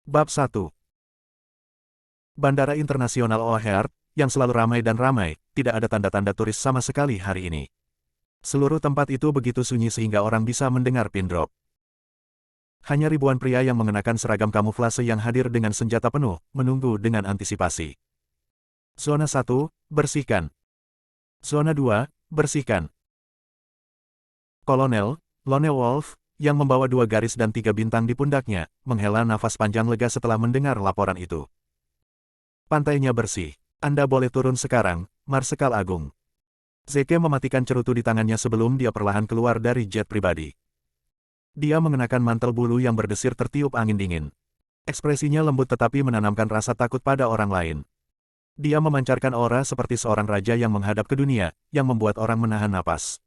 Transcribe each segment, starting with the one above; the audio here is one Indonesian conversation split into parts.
Bab 1. Bandara Internasional O'Hare, yang selalu ramai dan ramai, tidak ada tanda-tanda turis sama sekali hari ini. Seluruh tempat itu begitu sunyi sehingga orang bisa mendengar pin drop. Hanya ribuan pria yang mengenakan seragam kamuflase yang hadir dengan senjata penuh, menunggu dengan antisipasi. Zona 1, bersihkan. Zona 2, bersihkan. Kolonel, Lone Wolf, yang membawa 2 garis dan 3 bintang di pundaknya, menghela nafas panjang lega setelah mendengar laporan itu. Pantainya bersih. Anda boleh turun sekarang, Marsekal Agung. Zeke mematikan cerutu di tangannya sebelum dia perlahan keluar dari jet pribadi. Dia mengenakan mantel bulu yang berdesir tertiup angin dingin. Ekspresinya lembut tetapi menanamkan rasa takut pada orang lain. Dia memancarkan aura seperti seorang raja yang menghadap ke dunia, yang membuat orang menahan napas.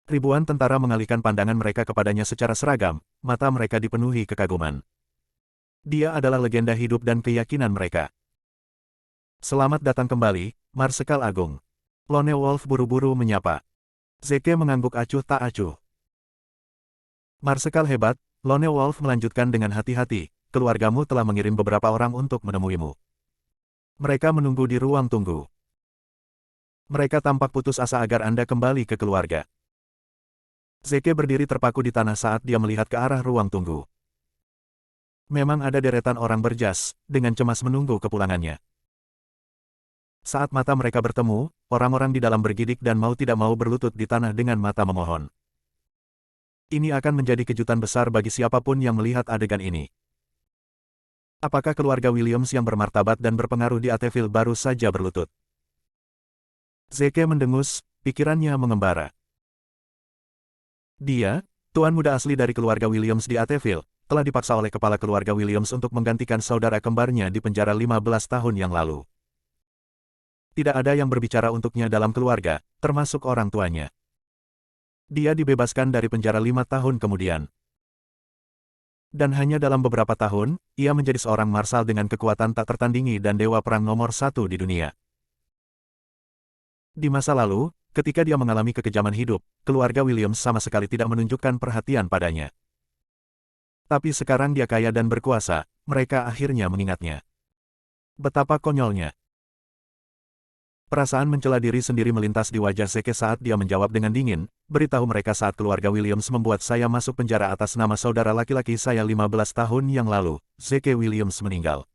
Ribuan tentara mengalihkan pandangan mereka kepadanya secara seragam, mata mereka dipenuhi kekaguman. Dia adalah legenda hidup dan keyakinan mereka. Selamat datang kembali, Marsekal Agung. Lone Wolf buru-buru menyapa. Zeke mengangguk acuh tak acuh. Marsekal hebat, Lone Wolf melanjutkan dengan hati-hati, keluargamu telah mengirim beberapa orang untuk menemuimu. Mereka menunggu di ruang tunggu. Mereka tampak putus asa agar Anda kembali ke keluarga. Zeke berdiri terpaku di tanah saat dia melihat ke arah ruang tunggu. Memang ada deretan orang berjas, dengan cemas menunggu kepulangannya. Saat mata mereka bertemu, orang-orang di dalam bergidik dan mau tidak mau berlutut di tanah dengan mata memohon. Ini akan menjadi kejutan besar bagi siapapun yang melihat adegan ini. Apakah keluarga Williams yang bermartabat dan berpengaruh di Ateville baru saja berlutut? Zeke mendengus, pikirannya mengembara. Dia, tuan muda asli dari keluarga Williams di Ateville, telah dipaksa oleh kepala keluarga Williams untuk menggantikan saudara kembarnya di penjara 15 tahun yang lalu. Tidak ada yang berbicara untuknya dalam keluarga, termasuk orang tuanya. Dia dibebaskan dari penjara 5 tahun kemudian. Dan hanya dalam beberapa tahun, ia menjadi seorang marsal dengan kekuatan tak tertandingi dan dewa perang nomor 1 di dunia. Di masa lalu, ketika dia mengalami kekejaman hidup, keluarga Williams sama sekali tidak menunjukkan perhatian padanya. Tapi sekarang dia kaya dan berkuasa, mereka akhirnya mengingatnya. Betapa konyolnya. Perasaan mencela diri sendiri melintas di wajah Zeke saat dia menjawab dengan dingin, beritahu mereka saat keluarga Williams membuat saya masuk penjara atas nama saudara laki-laki saya 15 tahun yang lalu, Zeke Williams meninggal.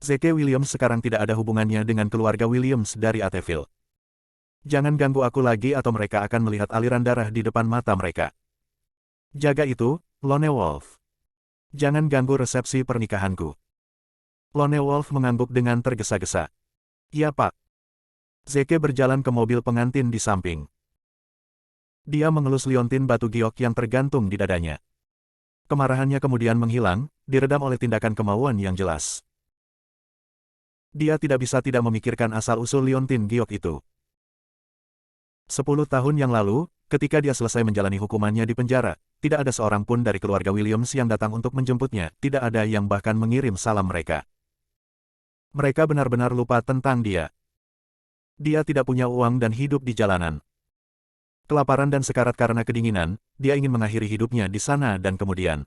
Zeke Williams sekarang tidak ada hubungannya dengan keluarga Williams dari Ateville. Jangan ganggu aku lagi atau mereka akan melihat aliran darah di depan mata mereka. Jaga itu, Lone Wolf. Jangan ganggu resepsi pernikahanku. Lone Wolf mengangguk dengan tergesa-gesa. Ya Pak. Zeke berjalan ke mobil pengantin di samping. Dia mengelus liontin batu giok yang tergantung di dadanya. Kemarahannya kemudian menghilang, diredam oleh tindakan kemauan yang jelas. Dia tidak bisa tidak memikirkan asal-usul liontin giok itu. 10 tahun yang lalu, ketika dia selesai menjalani hukumannya di penjara, tidak ada seorang pun dari keluarga Williams yang datang untuk menjemputnya, tidak ada yang bahkan mengirim salam mereka. Mereka benar-benar lupa tentang dia. Dia tidak punya uang dan hidup di jalanan. Kelaparan dan sekarat karena kedinginan, dia ingin mengakhiri hidupnya di sana dan kemudian.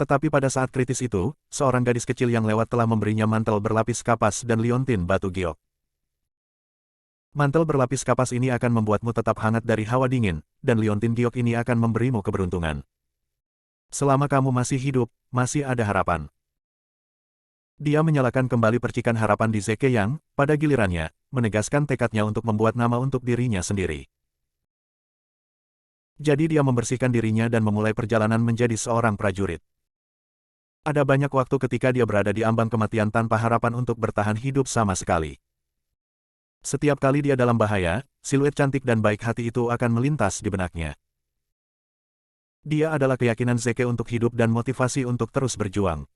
Tetapi pada saat kritis itu, seorang gadis kecil yang lewat telah memberinya mantel berlapis kapas dan liontin batu giok. Mantel berlapis kapas ini akan membuatmu tetap hangat dari hawa dingin, dan liontin giok ini akan memberimu keberuntungan. Selama kamu masih hidup, masih ada harapan. Dia menyalakan kembali percikan harapan di Zeke yang, pada gilirannya, menegaskan tekadnya untuk membuat nama untuk dirinya sendiri. Jadi dia membersihkan dirinya dan memulai perjalanan menjadi seorang prajurit. Ada banyak waktu ketika dia berada di ambang kematian tanpa harapan untuk bertahan hidup sama sekali. Setiap kali dia dalam bahaya, siluet cantik dan baik hati itu akan melintas di benaknya. Dia adalah keyakinan Zeke untuk hidup dan motivasi untuk terus berjuang.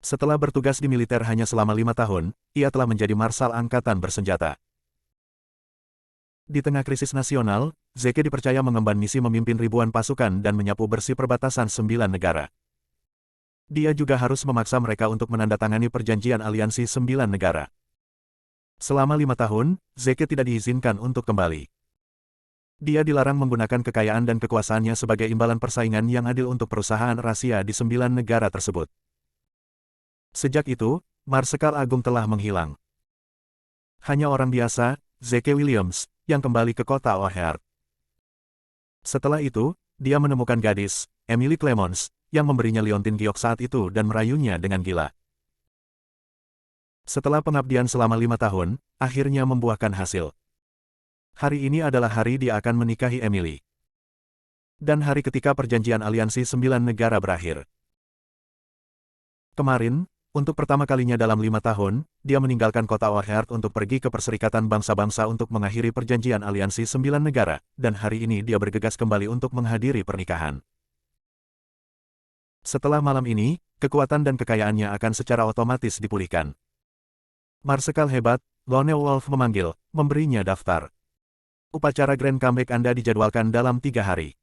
Setelah bertugas di militer hanya selama 5 tahun, ia telah menjadi marsal angkatan bersenjata. Di tengah krisis nasional, Zeke dipercaya mengemban misi memimpin ribuan pasukan dan menyapu bersih perbatasan 9 negara. Dia juga harus memaksa mereka untuk menandatangani perjanjian aliansi 9 negara. Selama 5 tahun, Zeke tidak diizinkan untuk kembali. Dia dilarang menggunakan kekayaan dan kekuasaannya sebagai imbalan persaingan yang adil untuk perusahaan rahasia di 9 negara tersebut. Sejak itu, Marsekal Agung telah menghilang. Hanya orang biasa, Zeke Williams, yang kembali ke kota O'Hare. Setelah itu, dia menemukan gadis, Emily Clemons, yang memberinya liontin giok saat itu dan merayunya dengan gila. Setelah pengabdian selama 5 tahun, akhirnya membuahkan hasil. Hari ini adalah hari dia akan menikahi Emily. Dan hari ketika perjanjian aliansi 9 negara berakhir. Kemarin, untuk pertama kalinya dalam 5 tahun, dia meninggalkan kota O'Hare untuk pergi ke Perserikatan Bangsa-Bangsa untuk mengakhiri perjanjian aliansi 9 negara, dan hari ini dia bergegas kembali untuk menghadiri pernikahan. Setelah malam ini, kekuatan dan kekayaannya akan secara otomatis dipulihkan. Marsekal hebat, Lone Wolf memanggil, memberinya daftar. Upacara Grand Comeback Anda dijadwalkan dalam 3 hari.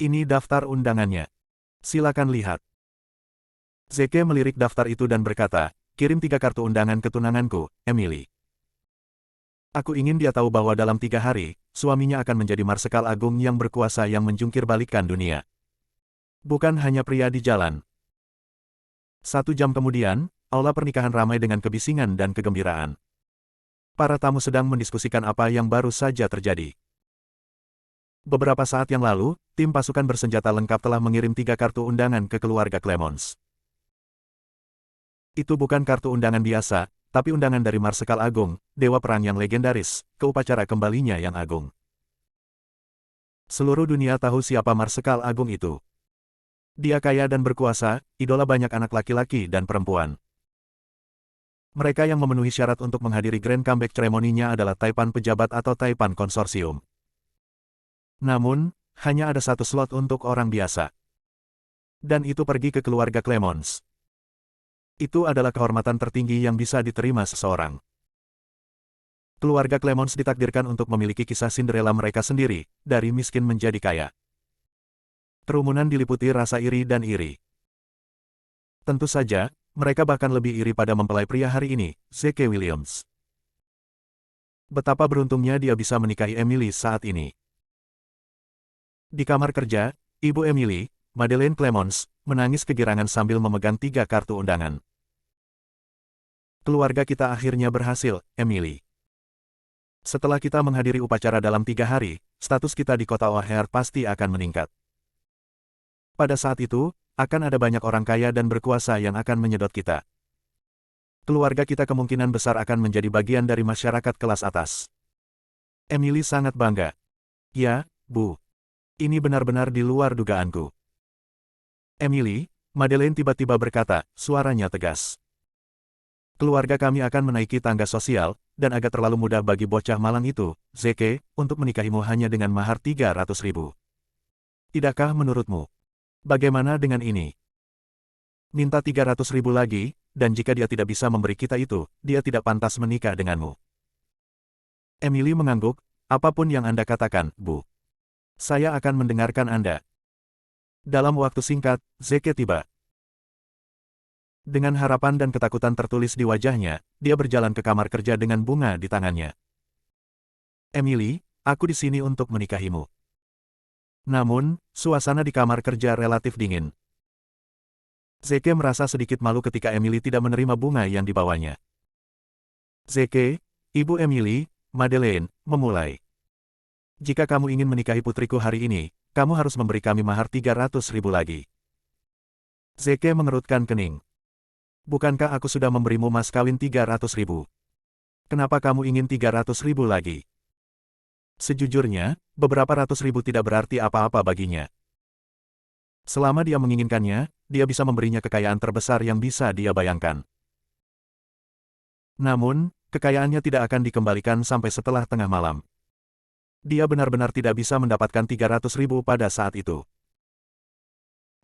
Ini daftar undangannya. Silakan lihat. Zeke melirik daftar itu dan berkata, kirim 3 kartu undangan ke tunanganku, Emily. Aku ingin dia tahu bahwa dalam 3 hari, suaminya akan menjadi Marsekal Agung yang berkuasa yang menjungkir balikkan dunia. Bukan hanya pria di jalan. 1 jam kemudian, aula pernikahan ramai dengan kebisingan dan kegembiraan. Para tamu sedang mendiskusikan apa yang baru saja terjadi. Beberapa saat yang lalu, tim pasukan bersenjata lengkap telah mengirim 3 kartu undangan ke keluarga Clemons. Itu bukan kartu undangan biasa, tapi undangan dari Marsekal Agung, dewa perang yang legendaris, ke upacara kembalinya yang agung. Seluruh dunia tahu siapa Marsekal Agung itu. Dia kaya dan berkuasa, idola banyak anak laki-laki dan perempuan. Mereka yang memenuhi syarat untuk menghadiri Grand Comeback ceremoninya adalah Taipan Pejabat atau Taipan Konsorsium. Namun, hanya ada 1 slot untuk orang biasa. Dan itu pergi ke keluarga Clemons. Itu adalah kehormatan tertinggi yang bisa diterima seseorang. Keluarga Clemons ditakdirkan untuk memiliki kisah Cinderella mereka sendiri, dari miskin menjadi kaya. Kerumunan diliputi rasa iri dan iri. Tentu saja, mereka bahkan lebih iri pada mempelai pria hari ini, Zeke Williams. Betapa beruntungnya dia bisa menikahi Emily saat ini. Di kamar kerja, Ibu Emily, Madeleine Clemons, menangis kegirangan sambil memegang 3 kartu undangan. Keluarga kita akhirnya berhasil, Emily. Setelah kita menghadiri upacara dalam 3 hari, status kita di kota O'Hare pasti akan meningkat. Pada saat itu, akan ada banyak orang kaya dan berkuasa yang akan menyedot kita. Keluarga kita kemungkinan besar akan menjadi bagian dari masyarakat kelas atas. Emily sangat bangga. Ya, Bu. Ini benar-benar di luar dugaanku. Emily, Madeleine tiba-tiba berkata, suaranya tegas. Keluarga kami akan menaiki tangga sosial, dan agak terlalu mudah bagi bocah malang itu, Zeke, untuk menikahimu hanya dengan mahar 300.000. Tidakkah menurutmu? Bagaimana dengan ini? Minta 300.000 lagi, dan jika dia tidak bisa memberi kita itu, dia tidak pantas menikah denganmu. Emily mengangguk, apapun yang Anda katakan, Bu. Saya akan mendengarkan Anda. Dalam waktu singkat, Zeke tiba. Dengan harapan dan ketakutan tertulis di wajahnya, dia berjalan ke kamar kerja dengan bunga di tangannya. Emily, aku di sini untuk menikahimu. Namun, suasana di kamar kerja relatif dingin. Zeke merasa sedikit malu ketika Emily tidak menerima bunga yang dibawanya. Zeke, Ibu Emily, Madeleine, memulai. Jika kamu ingin menikahi putriku hari ini, kamu harus memberi kami mahar 300.000 lagi. Zeke mengerutkan kening. Bukankah aku sudah memberimu mas kawin 300.000? Kenapa kamu ingin 300.000 lagi? Sejujurnya, beberapa ratus ribu tidak berarti apa-apa baginya. Selama dia menginginkannya, dia bisa memberinya kekayaan terbesar yang bisa dia bayangkan. Namun, kekayaannya tidak akan dikembalikan sampai setelah tengah malam. Dia benar-benar tidak bisa mendapatkan 300.000 pada saat itu.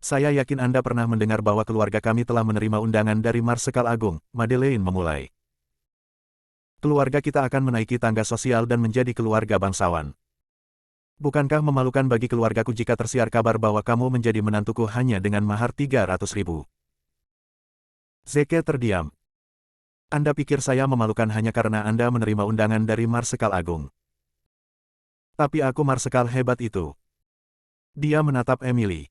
Saya yakin Anda pernah mendengar bahwa keluarga kami telah menerima undangan dari Marsekal Agung, Madeleine memulai. Keluarga kita akan menaiki tangga sosial dan menjadi keluarga bangsawan. Bukankah memalukan bagi keluargaku jika tersiar kabar bahwa kamu menjadi menantuku hanya dengan mahar 300.000? Zeke terdiam. Anda pikir saya memalukan hanya karena Anda menerima undangan dari Marsekal Agung? Tapi aku marsekal hebat itu. Dia menatap Emily.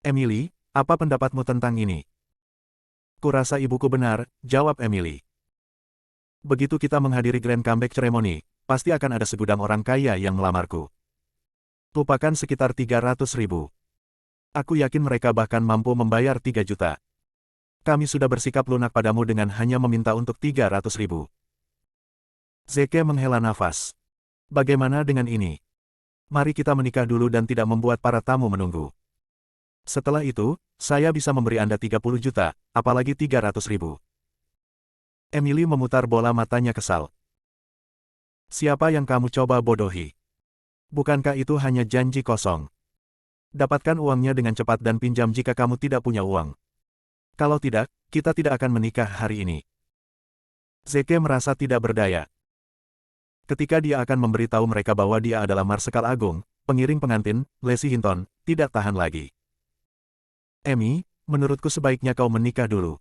Emily, apa pendapatmu tentang ini? Kurasa ibuku benar, jawab Emily. Begitu kita menghadiri Grand Comeback Ceremony, pasti akan ada segudang orang kaya yang melamarku. Lupakan sekitar 300.000. Aku yakin mereka bahkan mampu membayar 3 juta. Kami sudah bersikap lunak padamu dengan hanya meminta untuk 300.000. Zeke menghela nafas. Bagaimana dengan ini? Mari kita menikah dulu dan tidak membuat para tamu menunggu. Setelah itu, saya bisa memberi Anda 30 juta, apalagi 300.000. Emily memutar bola matanya kesal. Siapa yang kamu coba bodohi? Bukankah itu hanya janji kosong? Dapatkan uangnya dengan cepat dan pinjam jika kamu tidak punya uang. Kalau tidak, kita tidak akan menikah hari ini. Zeke merasa tidak berdaya. Ketika dia akan memberitahu mereka bahwa dia adalah Marsekal Agung, pengiring pengantin, Lacey Hinton, tidak tahan lagi. Amy, menurutku sebaiknya kau menikah dulu.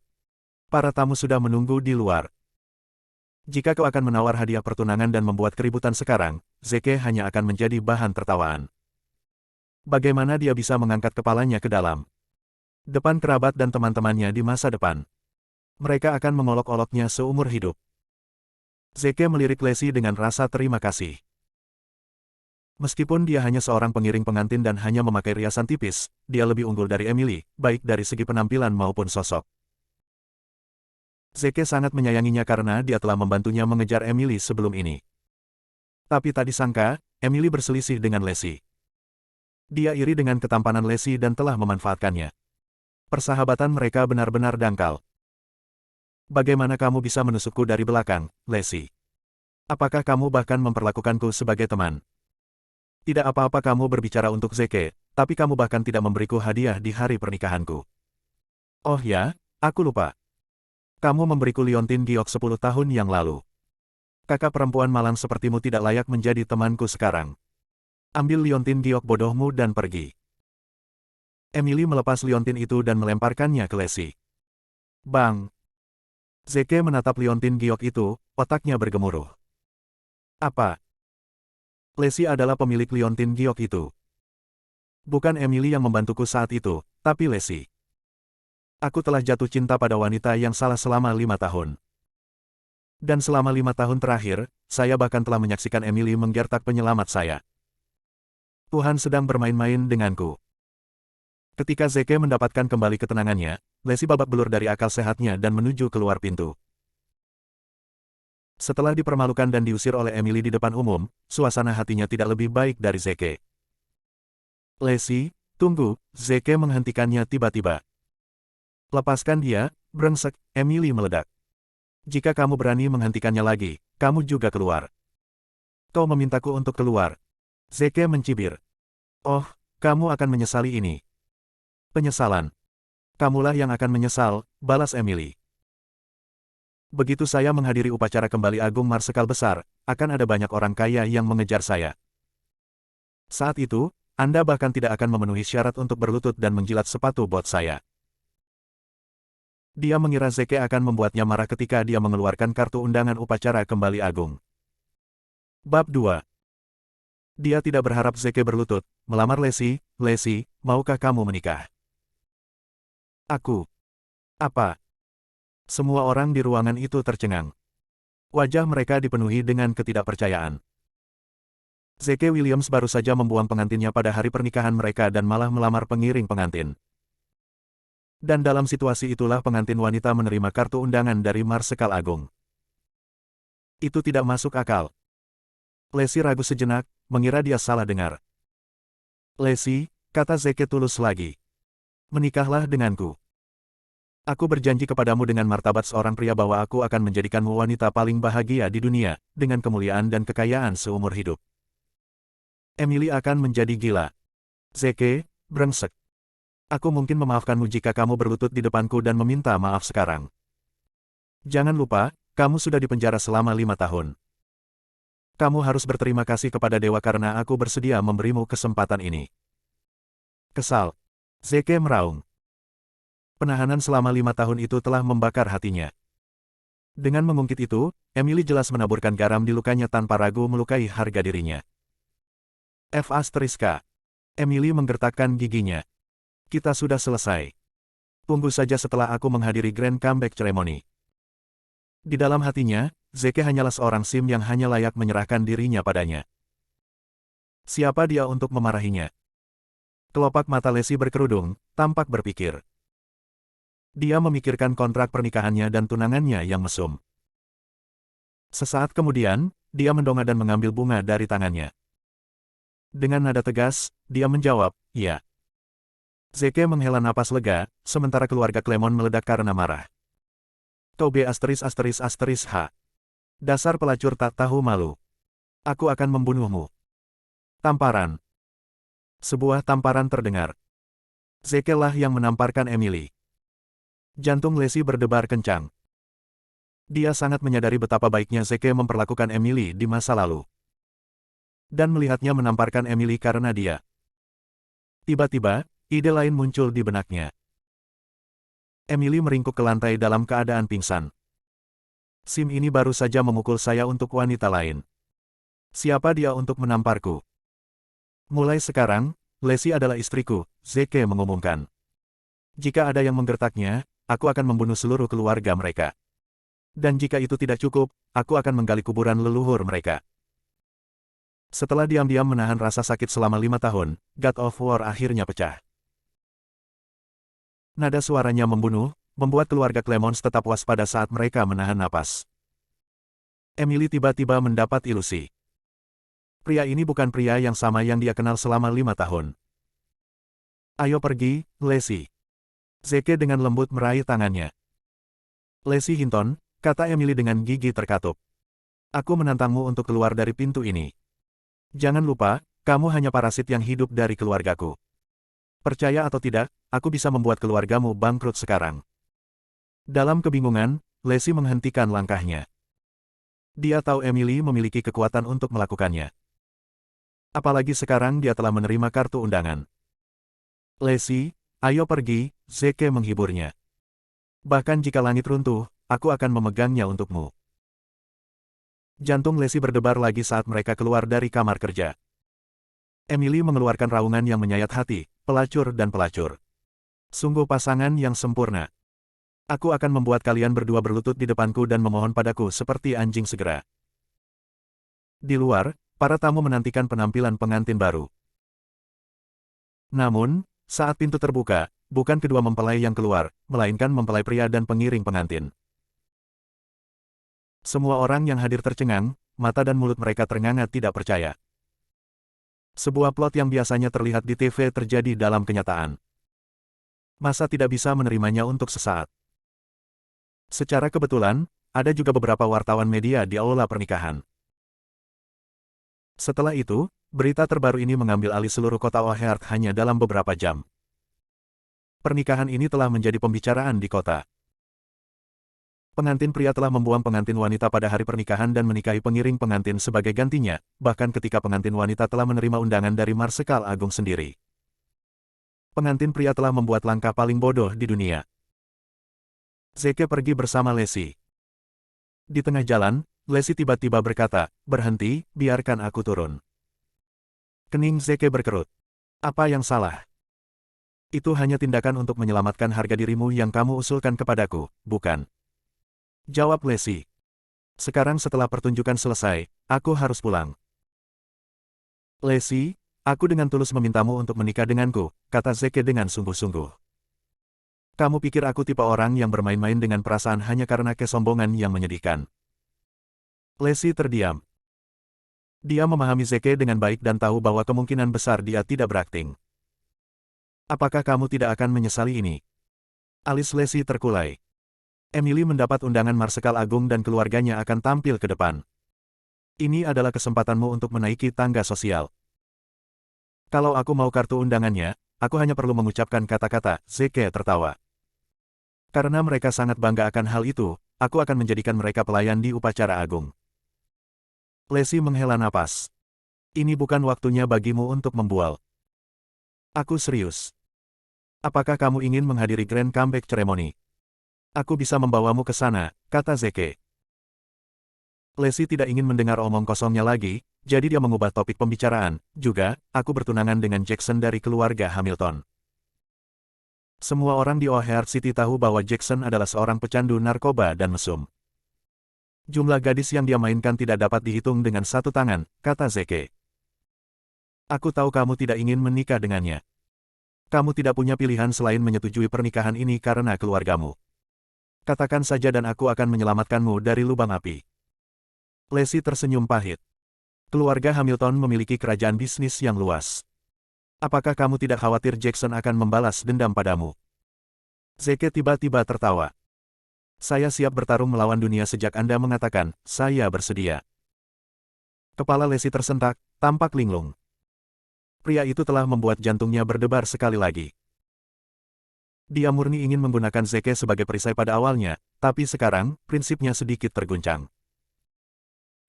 Para tamu sudah menunggu di luar. Jika kau akan menawar hadiah pertunangan dan membuat keributan sekarang, Zeke hanya akan menjadi bahan tertawaan. Bagaimana dia bisa mengangkat kepalanya ke dalam depan kerabat dan teman-temannya di masa depan? Mereka akan mengolok-oloknya seumur hidup. Zeke melirik Lacey dengan rasa terima kasih. Meskipun dia hanya seorang pengiring pengantin dan hanya memakai riasan tipis, dia lebih unggul dari Emily, baik dari segi penampilan maupun sosok. Zeke sangat menyayanginya karena dia telah membantunya mengejar Emily sebelum ini. Tapi tak disangka, Emily berselisih dengan Lacey. Dia iri dengan ketampanan Lacey dan telah memanfaatkannya. Persahabatan mereka benar-benar dangkal. Bagaimana kamu bisa menusukku dari belakang, Lacey? Apakah kamu bahkan memperlakukanku sebagai teman? Tidak apa-apa kamu berbicara untuk Zeke, tapi kamu bahkan tidak memberiku hadiah di hari pernikahanku. Oh ya, aku lupa. Kamu memberiku liontin giok 10 tahun yang lalu. Kakak perempuan malang sepertimu tidak layak menjadi temanku sekarang. Ambil liontin giok bodohmu dan pergi. Emily melepas liontin itu dan melemparkannya ke Lacey. Bang! Zeke menatap liontin giok itu, otaknya bergemuruh. Apa? Lacey adalah pemilik liontin giok itu. Bukan Emily yang membantuku saat itu, tapi Lacey. Aku telah jatuh cinta pada wanita yang salah selama 5 tahun. Dan selama 5 tahun terakhir, saya bahkan telah menyaksikan Emily menggertak penyelamat saya. Tuhan sedang bermain-main denganku. Ketika Zeke mendapatkan kembali ketenangannya, Lacey babak belur dari akal sehatnya dan menuju keluar pintu. Setelah dipermalukan dan diusir oleh Emily di depan umum, suasana hatinya tidak lebih baik dari Zeke. Lacey, tunggu, Zeke menghentikannya tiba-tiba. Lepaskan dia, brengsek, Emily meledak. Jika kamu berani menghentikannya lagi, kamu juga keluar. Kau memintaku untuk keluar. Zeke mencibir. Oh, kamu akan menyesali ini. Penyesalan. Kamulah yang akan menyesal, balas Emily. Begitu saya menghadiri upacara kembali Agung Marsekal besar, akan ada banyak orang kaya yang mengejar saya. Saat itu, Anda bahkan tidak akan memenuhi syarat untuk berlutut dan menjilat sepatu bot saya. Dia mengira Zeke akan membuatnya marah ketika dia mengeluarkan kartu undangan upacara kembali Agung. Bab 2. Dia tidak berharap Zeke berlutut, melamar Lacey. Lacey, maukah kamu menikah? Aku. Apa? Semua orang di ruangan itu tercengang. Wajah mereka dipenuhi dengan ketidakpercayaan. Zeke Williams baru saja membuang pengantinnya pada hari pernikahan mereka dan malah melamar pengiring pengantin. Dan dalam situasi itulah pengantin wanita menerima kartu undangan dari Marsekal Agung. Itu tidak masuk akal. Lacey ragu sejenak, mengira dia salah dengar. Lacey, kata Zeke tulus lagi. Menikahlah denganku. Aku berjanji kepadamu dengan martabat seorang pria bahwa aku akan menjadikanmu wanita paling bahagia di dunia, dengan kemuliaan dan kekayaan seumur hidup. Emily akan menjadi gila. Zeke, brengsek. Aku mungkin memaafkanmu jika kamu berlutut di depanku dan meminta maaf sekarang. Jangan lupa, kamu sudah dipenjara selama 5 tahun. Kamu harus berterima kasih kepada dewa karena aku bersedia memberimu kesempatan ini. Kesal. Zeke meraung. Penahanan selama 5 tahun itu telah membakar hatinya. Dengan mengungkit itu, Emily jelas menaburkan garam di lukanya tanpa ragu melukai harga dirinya. F*K. Emily menggertakkan giginya. Kita sudah selesai. Tunggu saja setelah aku menghadiri Grand Comeback Ceremony. Di dalam hatinya, Zeke hanyalah seorang sim yang hanya layak menyerahkan dirinya padanya. Siapa dia untuk memarahinya? Kelopak mata Lesi berkerudung, tampak berpikir. Dia memikirkan kontrak pernikahannya dan tunangannya yang mesum. Sesaat kemudian, dia mendongak dan mengambil bunga dari tangannya. Dengan nada tegas, dia menjawab, "Ya." Zeke menghela napas lega, sementara keluarga Clemon meledak karena marah. Kau H. Dasar pelacur tak tahu malu. Aku akan membunuhmu. Tamparan. Sebuah tamparan terdengar. Zeke lah yang menamparkan Emily. Jantung Lesi berdebar kencang. Dia sangat menyadari betapa baiknya Zeke memperlakukan Emily di masa lalu. Dan melihatnya menamparkan Emily karena dia. Tiba-tiba, ide lain muncul di benaknya. Emily meringkuk ke lantai dalam keadaan pingsan. Sim ini baru saja memukul saya untuk wanita lain. Siapa dia untuk menamparku? Mulai sekarang, Lesi adalah istriku, Zeke mengumumkan. Jika ada yang menggertaknya, aku akan membunuh seluruh keluarga mereka. Dan jika itu tidak cukup, aku akan menggali kuburan leluhur mereka. Setelah diam-diam menahan rasa sakit selama 5 tahun, God of War akhirnya pecah. Nada suaranya membunuh, membuat keluarga Clemons tetap waspada saat mereka menahan napas. Emily tiba-tiba mendapat ilusi. Pria ini bukan pria yang sama yang dia kenal selama 5 tahun. Ayo pergi, Lesi. Zeke dengan lembut meraih tangannya. Lesi Hinton, kata Emily dengan gigi terkatup. Aku menantangmu untuk keluar dari pintu ini. Jangan lupa, kamu hanya parasit yang hidup dari keluargaku. Percaya atau tidak, aku bisa membuat keluargamu bangkrut sekarang. Dalam kebingungan, Lesi menghentikan langkahnya. Dia tahu Emily memiliki kekuatan untuk melakukannya. Apalagi sekarang dia telah menerima kartu undangan. Lesi, ayo pergi, Zeke menghiburnya. Bahkan jika langit runtuh, aku akan memegangnya untukmu. Jantung Lesi berdebar lagi saat mereka keluar dari kamar kerja. Emily mengeluarkan raungan yang menyayat hati, pelacur dan pelacur. Sungguh pasangan yang sempurna. Aku akan membuat kalian berdua berlutut di depanku dan memohon padaku seperti anjing segera. Di luar, para tamu menantikan penampilan pengantin baru. Namun, saat pintu terbuka, bukan kedua mempelai yang keluar, melainkan mempelai pria dan pengiring pengantin. Semua orang yang hadir tercengang, mata dan mulut mereka ternganga tidak percaya. Sebuah plot yang biasanya terlihat di TV terjadi dalam kenyataan. Masa tidak bisa menerimanya untuk sesaat? Secara kebetulan, ada juga beberapa wartawan media di aula pernikahan. Setelah itu, berita terbaru ini mengambil alih seluruh kota O'Hare hanya dalam beberapa jam. Pernikahan ini telah menjadi pembicaraan di kota. Pengantin pria telah membuang pengantin wanita pada hari pernikahan dan menikahi pengiring pengantin sebagai gantinya, bahkan ketika pengantin wanita telah menerima undangan dari Marsekal Agung sendiri. Pengantin pria telah membuat langkah paling bodoh di dunia. Zeke pergi bersama Lesi. Di tengah jalan, Lesi tiba-tiba berkata, "Berhenti, biarkan aku turun." Kening Zeke berkerut. Apa yang salah? Itu hanya tindakan untuk menyelamatkan harga dirimu yang kamu usulkan kepadaku, bukan? Jawab Lesi. Sekarang setelah pertunjukan selesai, aku harus pulang. Lesi, aku dengan tulus memintamu untuk menikah denganku, kata Zeke dengan sungguh-sungguh. Kamu pikir aku tipe orang yang bermain-main dengan perasaan hanya karena kesombongan yang menyedihkan? Lesi terdiam. Dia memahami Zeke dengan baik dan tahu bahwa kemungkinan besar dia tidak berakting. Apakah kamu tidak akan menyesali ini? Alis Lesi terkulai. Emily mendapat undangan Marsekal Agung dan keluarganya akan tampil ke depan. Ini adalah kesempatanmu untuk menaiki tangga sosial. Kalau aku mau kartu undangannya, aku hanya perlu mengucapkan kata-kata, Zeke tertawa. Karena mereka sangat bangga akan hal itu, aku akan menjadikan mereka pelayan di upacara agung. Lesi menghela napas. Ini bukan waktunya bagimu untuk membual. Aku serius. Apakah kamu ingin menghadiri Grand Comeback Ceremony? Aku bisa membawamu ke sana, kata Zeke. Lesi tidak ingin mendengar omong kosongnya lagi, Jadi dia mengubah topik pembicaraan. Juga, aku bertunangan dengan Jackson dari keluarga Hamilton. Semua orang di O'Hare City tahu bahwa Jackson adalah seorang pecandu narkoba dan mesum. Jumlah gadis yang dia mainkan tidak dapat dihitung dengan satu tangan, kata Zeke. Aku tahu kamu tidak ingin menikah dengannya. Kamu tidak punya pilihan selain menyetujui pernikahan ini karena keluargamu. Katakan saja dan aku akan menyelamatkanmu dari lubang api. Lacey tersenyum pahit. Keluarga Hamilton memiliki kerajaan bisnis yang luas. Apakah kamu tidak khawatir Jackson akan membalas dendam padamu? Zeke tiba-tiba tertawa. Saya siap bertarung melawan dunia sejak Anda mengatakan, saya bersedia. Kepala Lacey tersentak, tampak linglung. Pria itu telah membuat jantungnya berdebar sekali lagi. Dia murni ingin menggunakan Zeke sebagai perisai pada awalnya, tapi sekarang, prinsipnya sedikit terguncang.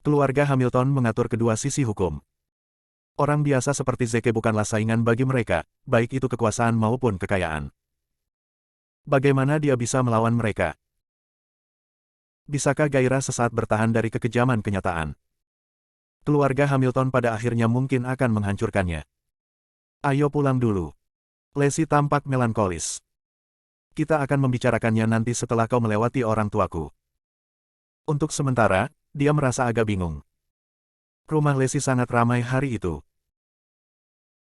Keluarga Hamilton mengatur kedua sisi hukum. Orang biasa seperti Zeke bukanlah saingan bagi mereka, baik itu kekuasaan maupun kekayaan. Bagaimana dia bisa melawan mereka? Bisakah gairah sesaat bertahan dari kekejaman kenyataan? Keluarga Hamilton pada akhirnya mungkin akan menghancurkannya. Ayo pulang dulu. Lacey tampak melankolis. Kita akan membicarakannya nanti setelah kau melewati orang tuaku. Untuk sementara, dia merasa agak bingung. Rumah Lacey sangat ramai hari itu.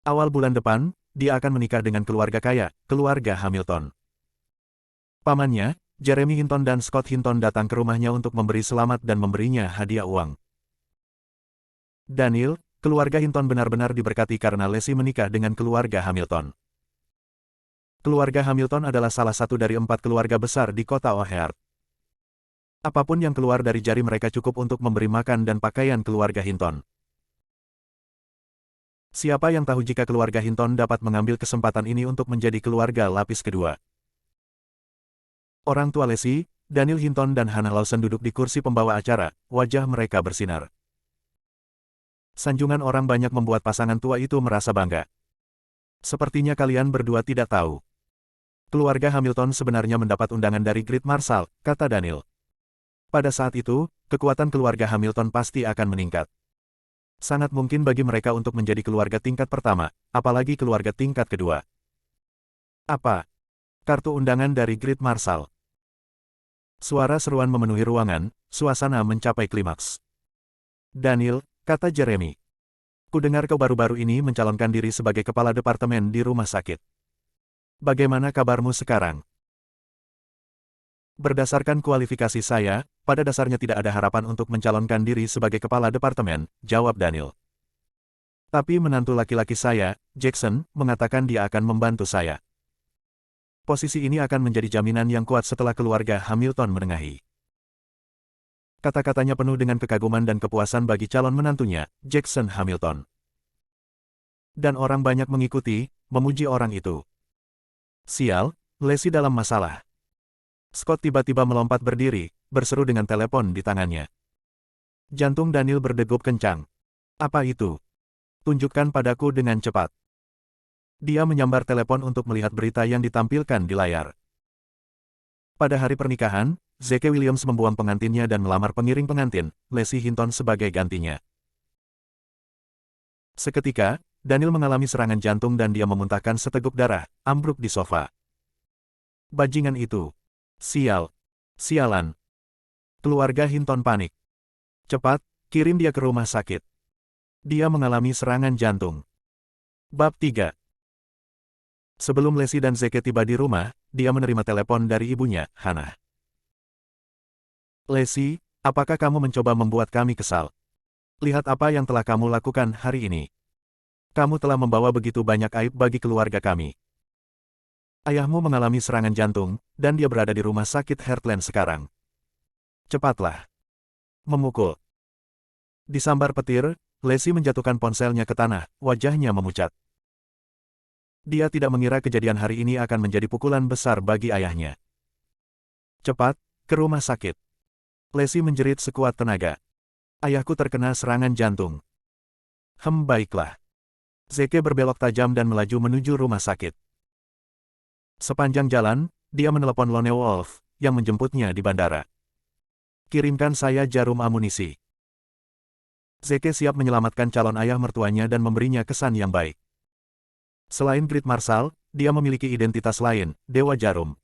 Awal bulan depan, dia akan menikah dengan keluarga kaya, keluarga Hamilton. Pamannya, Jeremy Hinton dan Scott Hinton datang ke rumahnya untuk memberi selamat dan memberinya hadiah uang. Daniel, keluarga Hinton benar-benar diberkati karena Lacey menikah dengan keluarga Hamilton. Keluarga Hamilton adalah salah satu dari 4 keluarga besar di kota O'Hare. Apapun yang keluar dari jari mereka cukup untuk memberi makan dan pakaian keluarga Hinton. Siapa yang tahu jika keluarga Hinton dapat mengambil kesempatan ini untuk menjadi keluarga lapis kedua. Orang tua Lacey, Daniel Hinton dan Hannah Lawson duduk di kursi pembawa acara, wajah mereka bersinar. Sanjungan orang banyak membuat pasangan tua itu merasa bangga. Sepertinya kalian berdua tidak tahu. Keluarga Hamilton sebenarnya mendapat undangan dari Great Marshal, kata Daniel. Pada saat itu, kekuatan keluarga Hamilton pasti akan meningkat. Sangat mungkin bagi mereka untuk menjadi keluarga tingkat pertama, apalagi keluarga tingkat kedua. Apa? Kartu undangan dari Great Marshal. Suara seruan memenuhi ruangan, suasana mencapai klimaks. Daniel, kata Jeremy. Kudengar kau baru-baru ini mencalonkan diri sebagai kepala departemen di rumah sakit. Bagaimana kabarmu sekarang? Berdasarkan kualifikasi saya, pada dasarnya tidak ada harapan untuk mencalonkan diri sebagai kepala departemen, jawab Daniel. Tapi menantu laki-laki saya, Jackson, mengatakan dia akan membantu saya. Posisi ini akan menjadi jaminan yang kuat setelah keluarga Hamilton menengahi. Kata-katanya penuh dengan kekaguman dan kepuasan bagi calon menantunya, Jackson Hamilton. Dan orang banyak mengikuti, memuji orang itu. Sial, Lacey dalam masalah. Scott tiba-tiba melompat berdiri, berseru dengan telepon di tangannya. Jantung Daniel berdegup kencang. Apa itu? Tunjukkan padaku dengan cepat. Dia menyambar telepon untuk melihat berita yang ditampilkan di layar. Pada hari pernikahan, Zeke Williams membuang pengantinnya dan melamar pengiring pengantin, Lacey Hinton sebagai gantinya. Seketika, Daniel mengalami serangan jantung dan dia memuntahkan seteguk darah, ambruk di sofa. Bajingan itu. Sial. Sialan. Keluarga Hinton panik. Cepat, kirim dia ke rumah sakit. Dia mengalami serangan jantung. Bab 3. Sebelum Lacey dan Zeke tiba di rumah, dia menerima telepon dari ibunya, Hannah. Lacey, apakah kamu mencoba membuat kami kesal? Lihat apa yang telah kamu lakukan hari ini. Kamu telah membawa begitu banyak aib bagi keluarga kami. Ayahmu mengalami serangan jantung, dan dia berada di rumah sakit Heartland sekarang. Cepatlah. Memukul. Disambar petir, Lacey menjatuhkan ponselnya ke tanah, wajahnya memucat. Dia tidak mengira kejadian hari ini akan menjadi pukulan besar bagi ayahnya. Cepat, ke rumah sakit. Lacey menjerit sekuat tenaga. Ayahku terkena serangan jantung. Baiklah. Zeke berbelok tajam dan melaju menuju rumah sakit. Sepanjang jalan, dia menelepon Lone Wolf, yang menjemputnya di bandara. Kirimkan saya jarum amunisi. Zeke siap menyelamatkan calon ayah mertuanya dan memberinya kesan yang baik. Selain Grid Marshal, dia memiliki identitas lain, Dewa Jarum.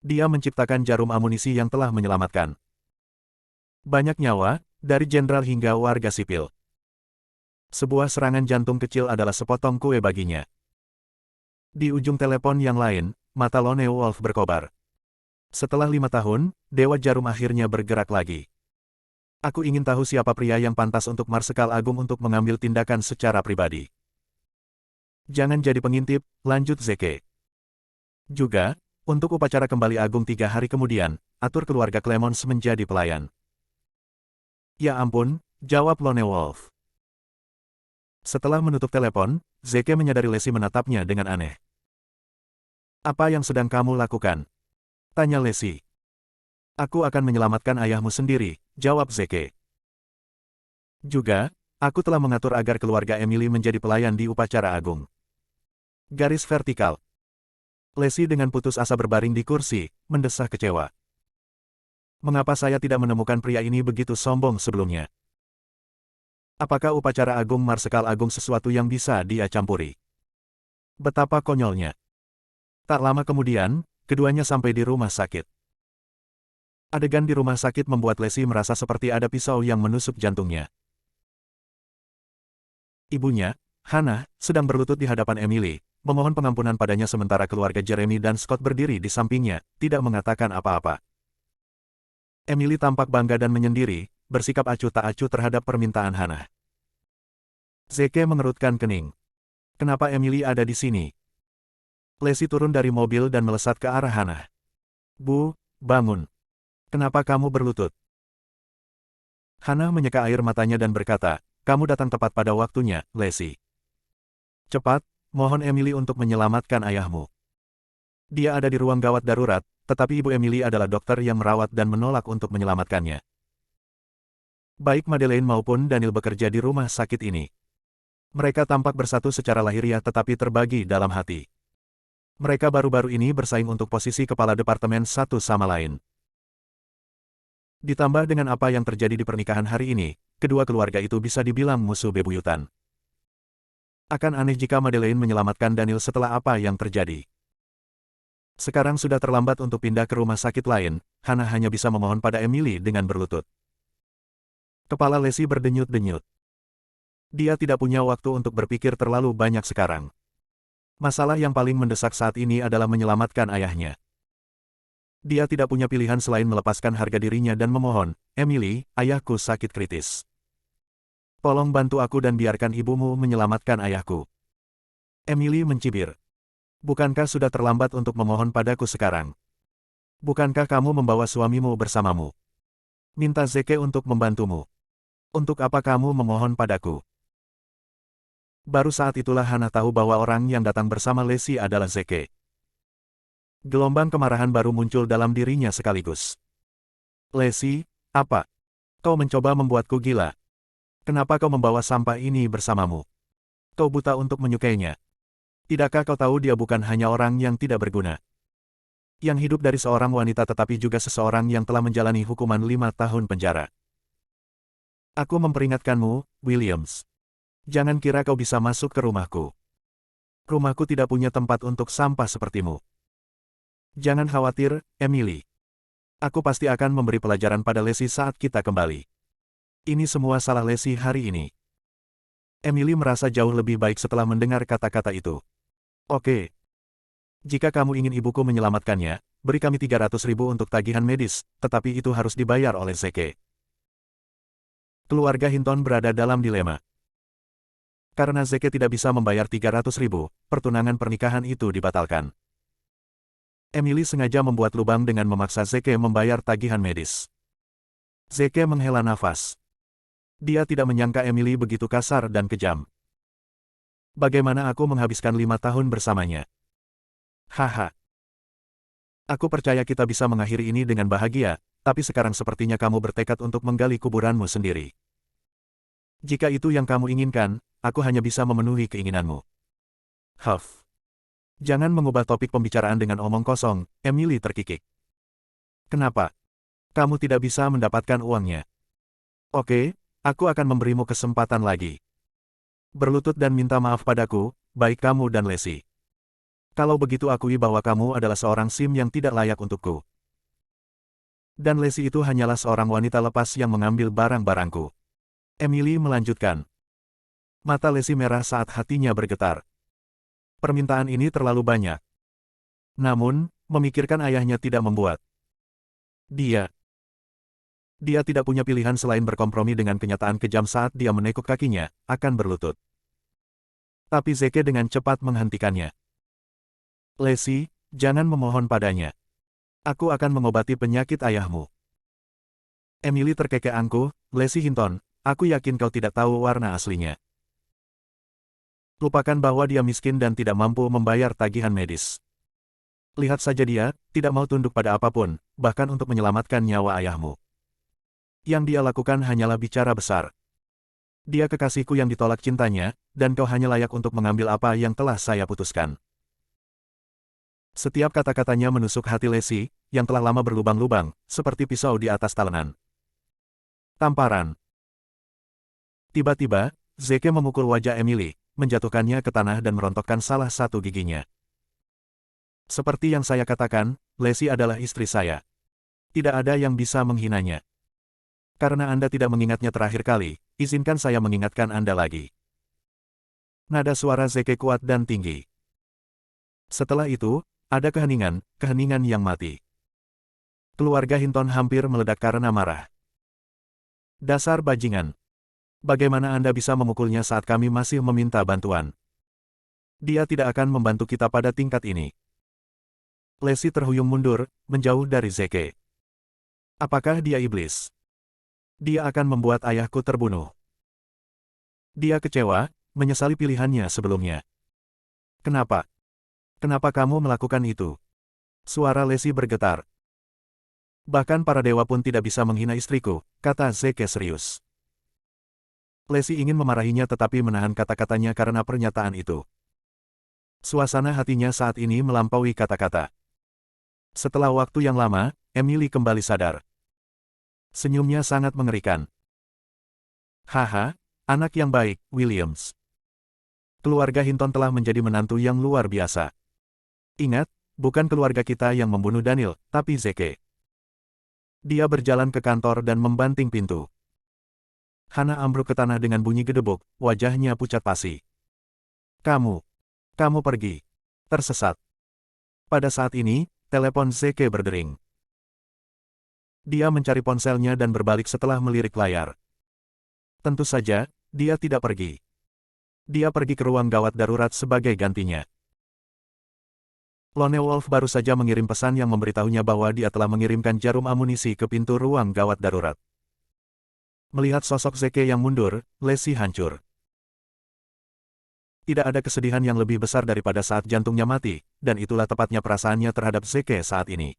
Dia menciptakan jarum amunisi yang telah menyelamatkan banyak nyawa, dari jenderal hingga warga sipil. Sebuah serangan jantung kecil adalah sepotong kue baginya. Di ujung telepon yang lain, mata Lone Wolf berkobar. Setelah 5 tahun, Dewa Jarum akhirnya bergerak lagi. Aku ingin tahu siapa pria yang pantas untuk Marsekal Agung untuk mengambil tindakan secara pribadi. Jangan jadi pengintip, lanjut Zeke. Juga, untuk upacara kembali Agung 3 hari kemudian, atur keluarga Clemons menjadi pelayan. Ya ampun, jawab Lone Wolf. Setelah menutup telepon, Zeke menyadari Lacey menatapnya dengan aneh. Apa yang sedang kamu lakukan? Tanya Lacey. Aku akan menyelamatkan ayahmu sendiri, jawab Zeke. Juga, aku telah mengatur agar keluarga Emily menjadi pelayan di upacara agung. Garis vertikal. Lacey dengan putus asa berbaring di kursi, mendesah kecewa. Mengapa saya tidak menemukan pria ini begitu sombong sebelumnya? Apakah upacara agung Marsekal Agung sesuatu yang bisa dia campuri? Betapa konyolnya. Tak lama kemudian, keduanya sampai di rumah sakit. Adegan di rumah sakit membuat Lacey merasa seperti ada pisau yang menusuk jantungnya. Ibunya, Hannah, sedang berlutut di hadapan Emily, memohon pengampunan padanya sementara keluarga Jeremy dan Scott berdiri di sampingnya, tidak mengatakan apa-apa. Emily tampak bangga dan menyendiri, bersikap acuh tak acuh terhadap permintaan Hannah. Zeke mengerutkan kening. Kenapa Emily ada di sini? Lacey turun dari mobil dan melesat ke arah Hannah. Bu, bangun. Kenapa kamu berlutut? Hannah menyeka air matanya dan berkata, kamu datang tepat pada waktunya, Lacey. Cepat, mohon Emily untuk menyelamatkan ayahmu. Dia ada di ruang gawat darurat, tetapi ibu Emily adalah dokter yang merawat dan menolak untuk menyelamatkannya. Baik Madeleine maupun Daniel bekerja di rumah sakit ini. Mereka tampak bersatu secara lahiriah tetapi terbagi dalam hati. Mereka baru-baru ini bersaing untuk posisi kepala departemen satu sama lain. Ditambah dengan apa yang terjadi di pernikahan hari ini, kedua keluarga itu bisa dibilang musuh bebuyutan. Akan aneh jika Madeleine menyelamatkan Daniel setelah apa yang terjadi. Sekarang sudah terlambat untuk pindah ke rumah sakit lain, Hannah hanya bisa memohon pada Emily dengan berlutut. Kepala Lacey berdenyut-denyut. Dia tidak punya waktu untuk berpikir terlalu banyak sekarang. Masalah yang paling mendesak saat ini adalah menyelamatkan ayahnya. Dia tidak punya pilihan selain melepaskan harga dirinya dan memohon, Emily, ayahku sakit kritis. Tolong bantu aku dan biarkan ibumu menyelamatkan ayahku. Emily mencibir. Bukankah sudah terlambat untuk memohon padaku sekarang? Bukankah kamu membawa suamimu bersamamu? Minta Zeke untuk membantumu. Untuk apa kamu memohon padaku? Baru saat itulah Hannah tahu bahwa orang yang datang bersama Lacey adalah Zeke. Gelombang kemarahan baru muncul dalam dirinya sekaligus. Lacey, apa? Kau mencoba membuatku gila. Kenapa kau membawa sampah ini bersamamu? Kau buta untuk menyukainya. Tidakkah kau tahu dia bukan hanya orang yang tidak berguna? Yang hidup dari seorang wanita tetapi juga seseorang yang telah menjalani hukuman 5 tahun penjara. Aku memperingatkanmu, Williams. Jangan kira kau bisa masuk ke rumahku. Rumahku tidak punya tempat untuk sampah sepertimu. Jangan khawatir, Emily. Aku pasti akan memberi pelajaran pada Lacey saat kita kembali. Ini semua salah Lacey hari ini. Emily merasa jauh lebih baik setelah mendengar kata-kata itu. Oke. Jika kamu ingin ibuku menyelamatkannya, beri kami 300.000 untuk tagihan medis, tetapi itu harus dibayar oleh Zeke. Keluarga Hinton berada dalam dilema. Karena Zeke tidak bisa membayar 300.000, pertunangan pernikahan itu dibatalkan. Emily sengaja membuat lubang dengan memaksa Zeke membayar tagihan medis. Zeke menghela nafas. Dia tidak menyangka Emily begitu kasar dan kejam. Bagaimana aku menghabiskan 5 tahun bersamanya? Haha. Aku percaya kita bisa mengakhiri ini dengan bahagia, tapi sekarang sepertinya kamu bertekad untuk menggali kuburanmu sendiri. Jika itu yang kamu inginkan, aku hanya bisa memenuhi keinginanmu. Huff. Jangan mengubah topik pembicaraan dengan omong kosong, Emily terkikik. Kenapa? Kamu tidak bisa mendapatkan uangnya. Oke, Aku akan memberimu kesempatan lagi. Berlutut dan minta maaf padaku, baik kamu dan Lacey. Kalau begitu akui bahwa kamu adalah seorang sim yang tidak layak untukku. Dan Lacey itu hanyalah seorang wanita lepas yang mengambil barang-barangku. Emily melanjutkan. Mata Lacey merah saat hatinya bergetar. Permintaan ini terlalu banyak. Namun, memikirkan ayahnya tidak membuat. Dia tidak punya pilihan selain berkompromi dengan kenyataan kejam saat dia menekuk kakinya, akan berlutut. Tapi Zeke dengan cepat menghentikannya. Lacey, jangan memohon padanya. Aku akan mengobati penyakit ayahmu. Emily terkekeh angkuh, Lacey Hinton, aku yakin kau tidak tahu warna aslinya. Lupakan bahwa dia miskin dan tidak mampu membayar tagihan medis. Lihat saja dia, tidak mau tunduk pada apapun, bahkan untuk menyelamatkan nyawa ayahmu. Yang dia lakukan hanyalah bicara besar. Dia kekasihku yang ditolak cintanya, dan kau hanya layak untuk mengambil apa yang telah saya putuskan. Setiap kata-katanya menusuk hati Lacey, yang telah lama berlubang-lubang, seperti pisau di atas talenan. Tamparan. Tiba-tiba, Zeke memukul wajah Emily, menjatuhkannya ke tanah dan merontokkan salah satu giginya. Seperti yang saya katakan, Lacey adalah istri saya. Tidak ada yang bisa menghinanya. Karena Anda tidak mengingatnya terakhir kali, izinkan saya mengingatkan Anda lagi. Nada suara Zeke kuat dan tinggi. Setelah itu, ada keheningan yang mati. Keluarga Hinton hampir meledak karena marah. Dasar bajingan. Bagaimana Anda bisa memukulnya saat kami masih meminta bantuan? Dia tidak akan membantu kita pada tingkat ini. Lacey terhuyung mundur, menjauh dari Zeke. Apakah dia iblis? Dia akan membuat ayahku terbunuh. Dia kecewa, menyesali pilihannya sebelumnya. Kenapa? Kenapa kamu melakukan itu? Suara Lacey bergetar. Bahkan para dewa pun tidak bisa menghina istriku, kata Zeke serius. Lacey ingin memarahinya tetapi menahan kata-katanya karena pernyataan itu. Suasana hatinya saat ini melampaui kata-kata. Setelah waktu yang lama, Emily kembali sadar. Senyumnya sangat mengerikan. Haha, anak yang baik, Williams. Keluarga Hinton telah menjadi menantu yang luar biasa. Ingat, bukan keluarga kita yang membunuh Daniel, tapi Zeke. Dia berjalan ke kantor dan membanting pintu. Hana ambruk ke tanah dengan bunyi gedebuk, wajahnya pucat pasi. Kamu pergi. Tersesat. Pada saat ini, telepon Zeke berdering. Dia mencari ponselnya dan berbalik setelah melirik layar. Tentu saja, dia tidak pergi. Dia pergi ke ruang gawat darurat sebagai gantinya. Lone Wolf baru saja mengirim pesan yang memberitahunya bahwa dia telah mengirimkan jarum amunisi ke pintu ruang gawat darurat. Melihat sosok Zeke yang mundur, Lacey hancur. Tidak ada kesedihan yang lebih besar daripada saat jantungnya mati, dan itulah tepatnya perasaannya terhadap Zeke saat ini.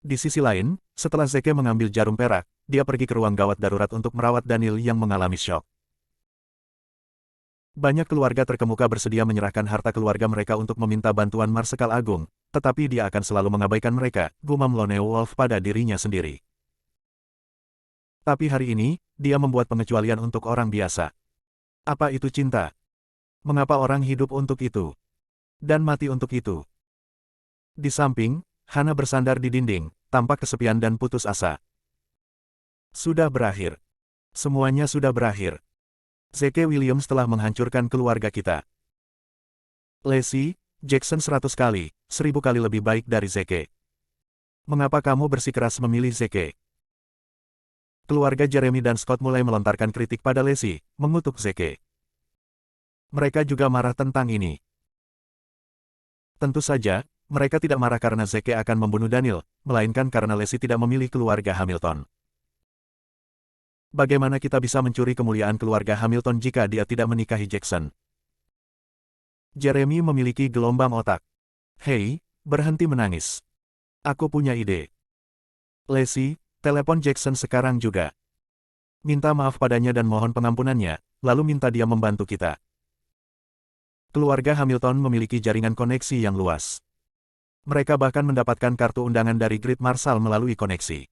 Di sisi lain, setelah Zeke mengambil jarum perak, dia pergi ke ruang gawat darurat untuk merawat Daniel yang mengalami syok. Banyak keluarga terkemuka bersedia menyerahkan harta keluarga mereka untuk meminta bantuan Marsekal Agung, tetapi dia akan selalu mengabaikan mereka, gumam Lone Wolf pada dirinya sendiri. Tapi hari ini, dia membuat pengecualian untuk orang biasa. Apa itu cinta? Mengapa orang hidup untuk itu? Dan mati untuk itu? Di samping, Hana bersandar di dinding, tampak kesepian dan putus asa. Sudah berakhir. Semuanya sudah berakhir. Zeke Williams telah menghancurkan keluarga kita. Lacey, Jackson 100 kali, 1000 kali lebih baik dari Zeke. Mengapa kamu bersikeras memilih Zeke? Keluarga Jeremy dan Scott mulai melontarkan kritik pada Lacey, mengutuk Zeke. Mereka juga marah tentang ini. Tentu saja, mereka tidak marah karena Zeke akan membunuh Daniel, melainkan karena Lacey tidak memilih keluarga Hamilton. Bagaimana kita bisa mencuri kemuliaan keluarga Hamilton jika dia tidak menikahi Jackson? Jeremy memiliki gelombang otak. Hei, berhenti menangis. Aku punya ide. Lacey, telepon Jackson sekarang juga. Minta maaf padanya dan mohon pengampunannya, lalu minta dia membantu kita. Keluarga Hamilton memiliki jaringan koneksi yang luas. Mereka bahkan mendapatkan kartu undangan dari Grid Marshal melalui koneksi.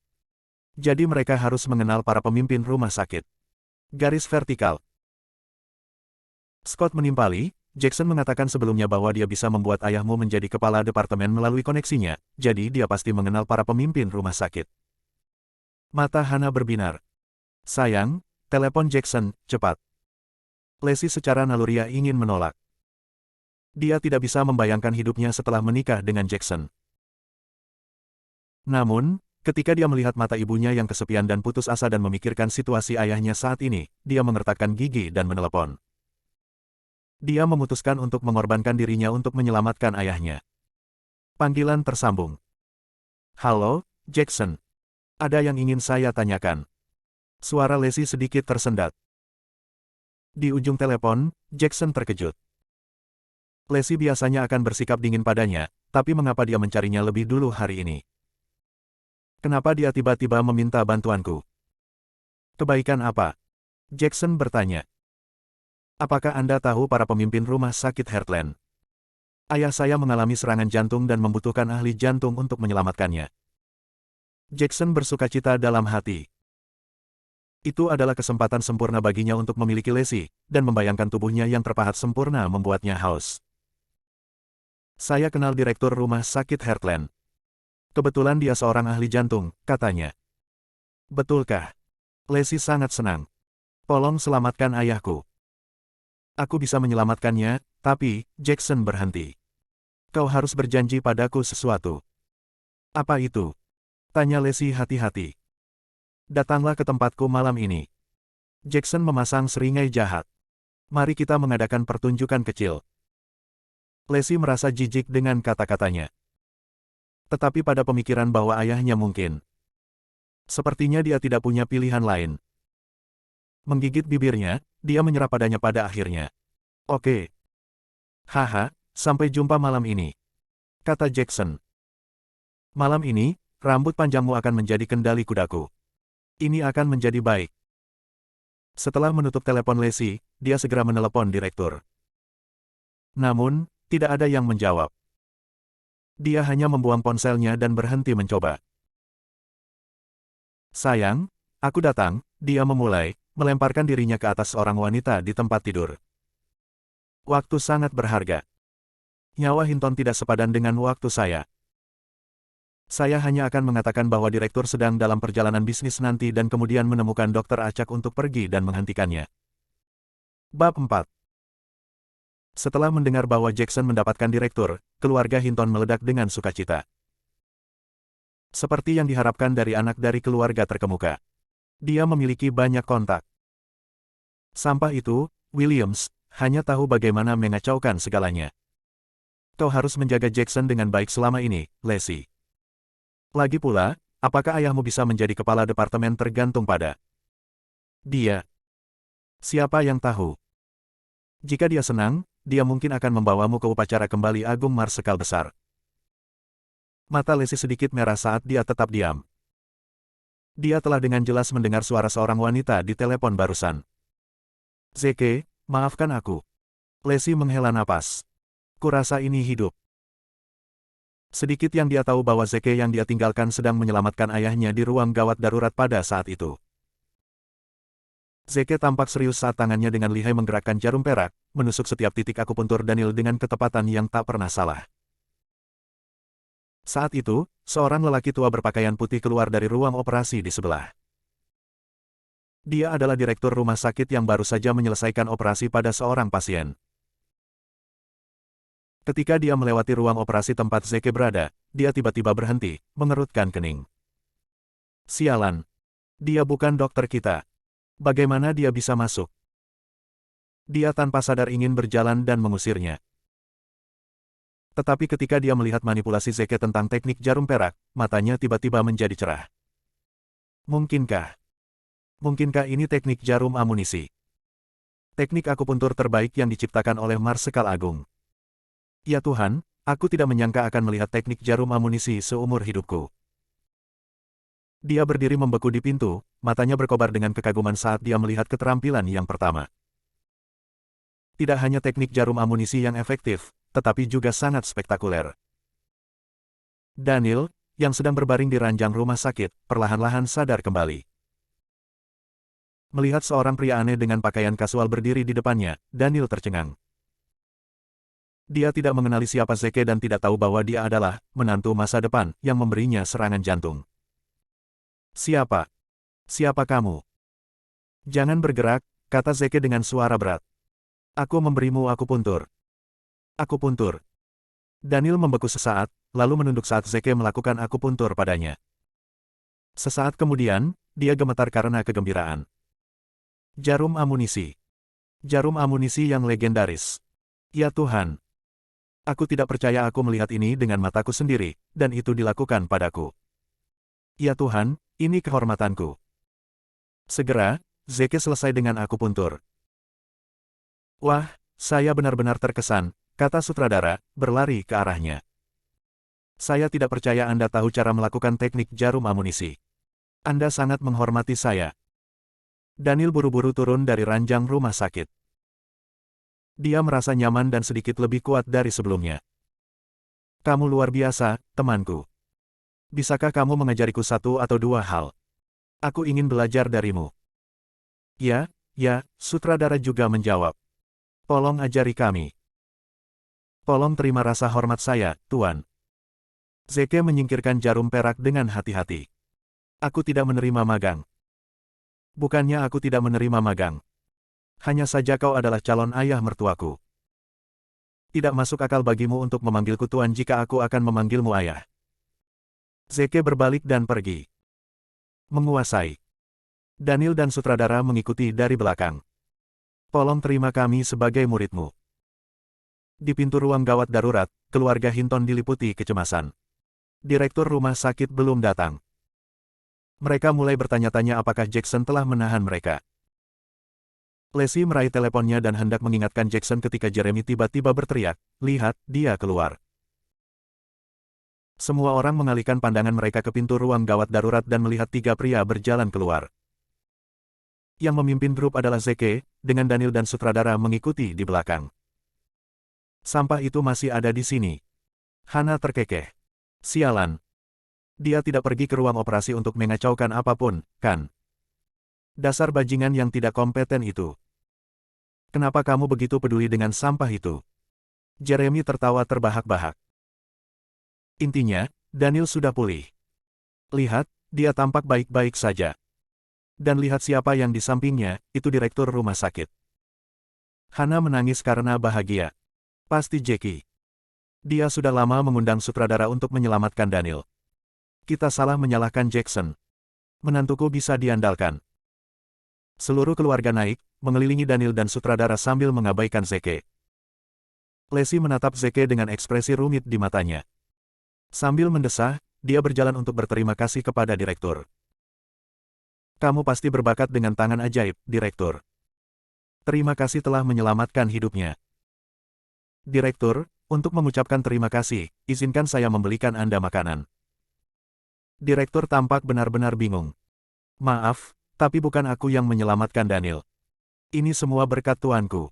Jadi mereka harus mengenal para pemimpin rumah sakit. Garis vertikal. Scott menimpali, Jackson mengatakan sebelumnya bahwa dia bisa membuat ayahmu menjadi kepala departemen melalui koneksinya, jadi dia pasti mengenal para pemimpin rumah sakit. Mata Hana berbinar. Sayang, telepon Jackson, cepat. Leslie secara naluriah ingin menolak. Dia tidak bisa membayangkan hidupnya setelah menikah dengan Jackson. Namun, ketika dia melihat mata ibunya yang kesepian dan putus asa dan memikirkan situasi ayahnya saat ini, dia mengertakkan gigi dan menelepon. Dia memutuskan untuk mengorbankan dirinya untuk menyelamatkan ayahnya. Panggilan tersambung. Halo, Jackson. Ada yang ingin saya tanyakan. Suara Leslie sedikit tersendat. Di ujung telepon, Jackson terkejut. Leslie biasanya akan bersikap dingin padanya, tapi mengapa dia mencarinya lebih dulu hari ini? Kenapa dia tiba-tiba meminta bantuanku? Kebaikan apa? Jackson bertanya. Apakah Anda tahu para pemimpin rumah sakit Heartland? Ayah saya mengalami serangan jantung dan membutuhkan ahli jantung untuk menyelamatkannya. Jackson bersukacita dalam hati. Itu adalah kesempatan sempurna baginya untuk memiliki Leslie, dan membayangkan tubuhnya yang terpahat sempurna membuatnya haus. Saya kenal direktur rumah sakit Heartland. Kebetulan dia seorang ahli jantung, katanya. Betulkah? Leslie sangat senang. Tolong selamatkan ayahku. Aku bisa menyelamatkannya, tapi, Jackson berhenti. Kau harus berjanji padaku sesuatu. Apa itu? Tanya Leslie hati-hati. Datanglah ke tempatku malam ini. Jackson memasang seringai jahat. Mari kita mengadakan pertunjukan kecil. Leslie merasa jijik dengan kata-katanya. Tetapi pada pemikiran bahwa ayahnya mungkin. Sepertinya dia tidak punya pilihan lain. Menggigit bibirnya, dia menyerah padanya pada akhirnya. Oke. Haha, sampai jumpa malam ini. Kata Jackson. Malam ini, rambut panjangmu akan menjadi kendali kudaku. Ini akan menjadi baik. Setelah menutup telepon Leslie, dia segera menelepon direktur. Namun, tidak ada yang menjawab. Dia hanya membuang ponselnya dan berhenti mencoba. Sayang, aku datang, dia memulai, melemparkan dirinya ke atas seorang wanita di tempat tidur. Waktu sangat berharga. Nyawa Hinton tidak sepadan dengan waktu saya. Saya hanya akan mengatakan bahwa direktur sedang dalam perjalanan bisnis nanti dan kemudian menemukan dokter acak untuk pergi dan menghentikannya. Bab 4. Setelah mendengar bahwa Jackson mendapatkan direktur, keluarga Hinton meledak dengan sukacita. Seperti yang diharapkan dari anak dari keluarga terkemuka. Dia memiliki banyak kontak. Sampah itu, Williams, hanya tahu bagaimana mengacaukan segalanya. Kau harus menjaga Jackson dengan baik selama ini, Leslie. Lagi pula, apakah ayahmu bisa menjadi kepala departemen tergantung pada dia? Siapa yang tahu? Jika dia senang, dia mungkin akan membawamu ke upacara kembali agung marsekal besar. Mata Leslie sedikit merah saat dia tetap diam. Dia telah dengan jelas mendengar suara seorang wanita di telepon barusan. Zeke, maafkan aku. Leslie menghela napas. Kurasa ini hidup. Sedikit yang dia tahu bahwa Zeke yang dia tinggalkan sedang menyelamatkan ayahnya di ruang gawat darurat pada saat itu. Zeke tampak serius saat tangannya dengan lihai menggerakkan jarum perak, menusuk setiap titik akupuntur Daniel dengan ketepatan yang tak pernah salah. Saat itu, seorang lelaki tua berpakaian putih keluar dari ruang operasi di sebelah. Dia adalah direktur rumah sakit yang baru saja menyelesaikan operasi pada seorang pasien. Ketika dia melewati ruang operasi tempat Zeke berada, dia tiba-tiba berhenti, mengerutkan kening. Sialan. Dia bukan dokter kita. Bagaimana dia bisa masuk? Dia tanpa sadar ingin berjalan dan mengusirnya. Tetapi ketika dia melihat manipulasi Zeke tentang teknik jarum perak, matanya tiba-tiba menjadi cerah. Mungkinkah ini teknik jarum amunisi? Teknik akupuntur terbaik yang diciptakan oleh Marsekal Agung. Ya Tuhan, aku tidak menyangka akan melihat teknik jarum amunisi seumur hidupku. Dia berdiri membeku di pintu, matanya berkobar dengan kekaguman saat dia melihat keterampilan yang pertama. Tidak hanya teknik jarum amunisi yang efektif, tetapi juga sangat spektakuler. Daniel, yang sedang berbaring di ranjang rumah sakit, perlahan-lahan sadar kembali. Melihat seorang pria aneh dengan pakaian kasual berdiri di depannya, Daniel tercengang. Dia tidak mengenali siapa Zeke dan tidak tahu bahwa dia adalah menantu masa depan yang memberinya serangan jantung. Siapa? Siapa kamu? Jangan bergerak, kata Zeke dengan suara berat. Aku memberimu akupuntur. Akupuntur. Daniel membeku sesaat, lalu menunduk saat Zeke melakukan akupuntur padanya. Sesaat kemudian, dia gemetar karena kegembiraan. Jarum amunisi. Jarum amunisi yang legendaris. Ya Tuhan. Aku tidak percaya aku melihat ini dengan mataku sendiri, dan itu dilakukan padaku. Ya Tuhan, ini kehormatanku. Segera, Zeke selesai dengan akupuntur. Wah, saya benar-benar terkesan, kata sutradara, berlari ke arahnya. Saya tidak percaya Anda tahu cara melakukan teknik jarum amunisi. Anda sangat menghormati saya. Daniel buru-buru turun dari ranjang rumah sakit. Dia merasa nyaman dan sedikit lebih kuat dari sebelumnya. Kamu luar biasa, temanku. Bisakah kamu mengajariku satu atau dua hal? Aku ingin belajar darimu. Ya, sutradara juga menjawab. Tolong ajari kami. Tolong terima rasa hormat saya, Tuan. Zeke menyingkirkan jarum perak dengan hati-hati. Aku tidak menerima magang. Bukannya aku tidak menerima magang. Hanya saja kau adalah calon ayah mertuaku. Tidak masuk akal bagimu untuk memanggilku Tuan jika aku akan memanggilmu ayah. Zeke berbalik dan pergi. Menguasai. Daniel dan sutradara mengikuti dari belakang. Tolong terima kami sebagai muridmu. Di pintu ruang gawat darurat, keluarga Hinton diliputi kecemasan. Direktur rumah sakit belum datang. Mereka mulai bertanya-tanya apakah Jackson telah menahan mereka. Leslie meraih teleponnya dan hendak mengingatkan Jackson ketika Jeremy tiba-tiba berteriak, "Lihat, dia keluar." Semua orang mengalihkan pandangan mereka ke pintu ruang gawat darurat dan melihat tiga pria berjalan keluar. Yang memimpin grup adalah Zeke, dengan Daniel dan sutradara mengikuti di belakang. Sampah itu masih ada di sini. Hana terkekeh. Sialan. Dia tidak pergi ke ruang operasi untuk mengacaukan apapun, kan? Dasar bajingan yang tidak kompeten itu. Kenapa kamu begitu peduli dengan sampah itu? Jeremy tertawa terbahak-bahak. Intinya, Daniel sudah pulih. Lihat, dia tampak baik-baik saja. Dan lihat siapa yang di sampingnya, itu direktur rumah sakit. Hana menangis karena bahagia. Pasti Jackie. Dia sudah lama mengundang sutradara untuk menyelamatkan Daniel. Kita salah menyalahkan Jackson. Menantuku bisa diandalkan. Seluruh keluarga naik, mengelilingi Daniel dan sutradara sambil mengabaikan Zeke. Leslie menatap Zeke dengan ekspresi rumit di matanya. Sambil mendesah, dia berjalan untuk berterima kasih kepada direktur. Kamu pasti berbakat dengan tangan ajaib, Direktur. Terima kasih telah menyelamatkan hidupnya. Direktur, untuk mengucapkan terima kasih, izinkan saya membelikan Anda makanan. Direktur tampak benar-benar bingung. Maaf, tapi bukan aku yang menyelamatkan Daniel. Ini semua berkat tuanku.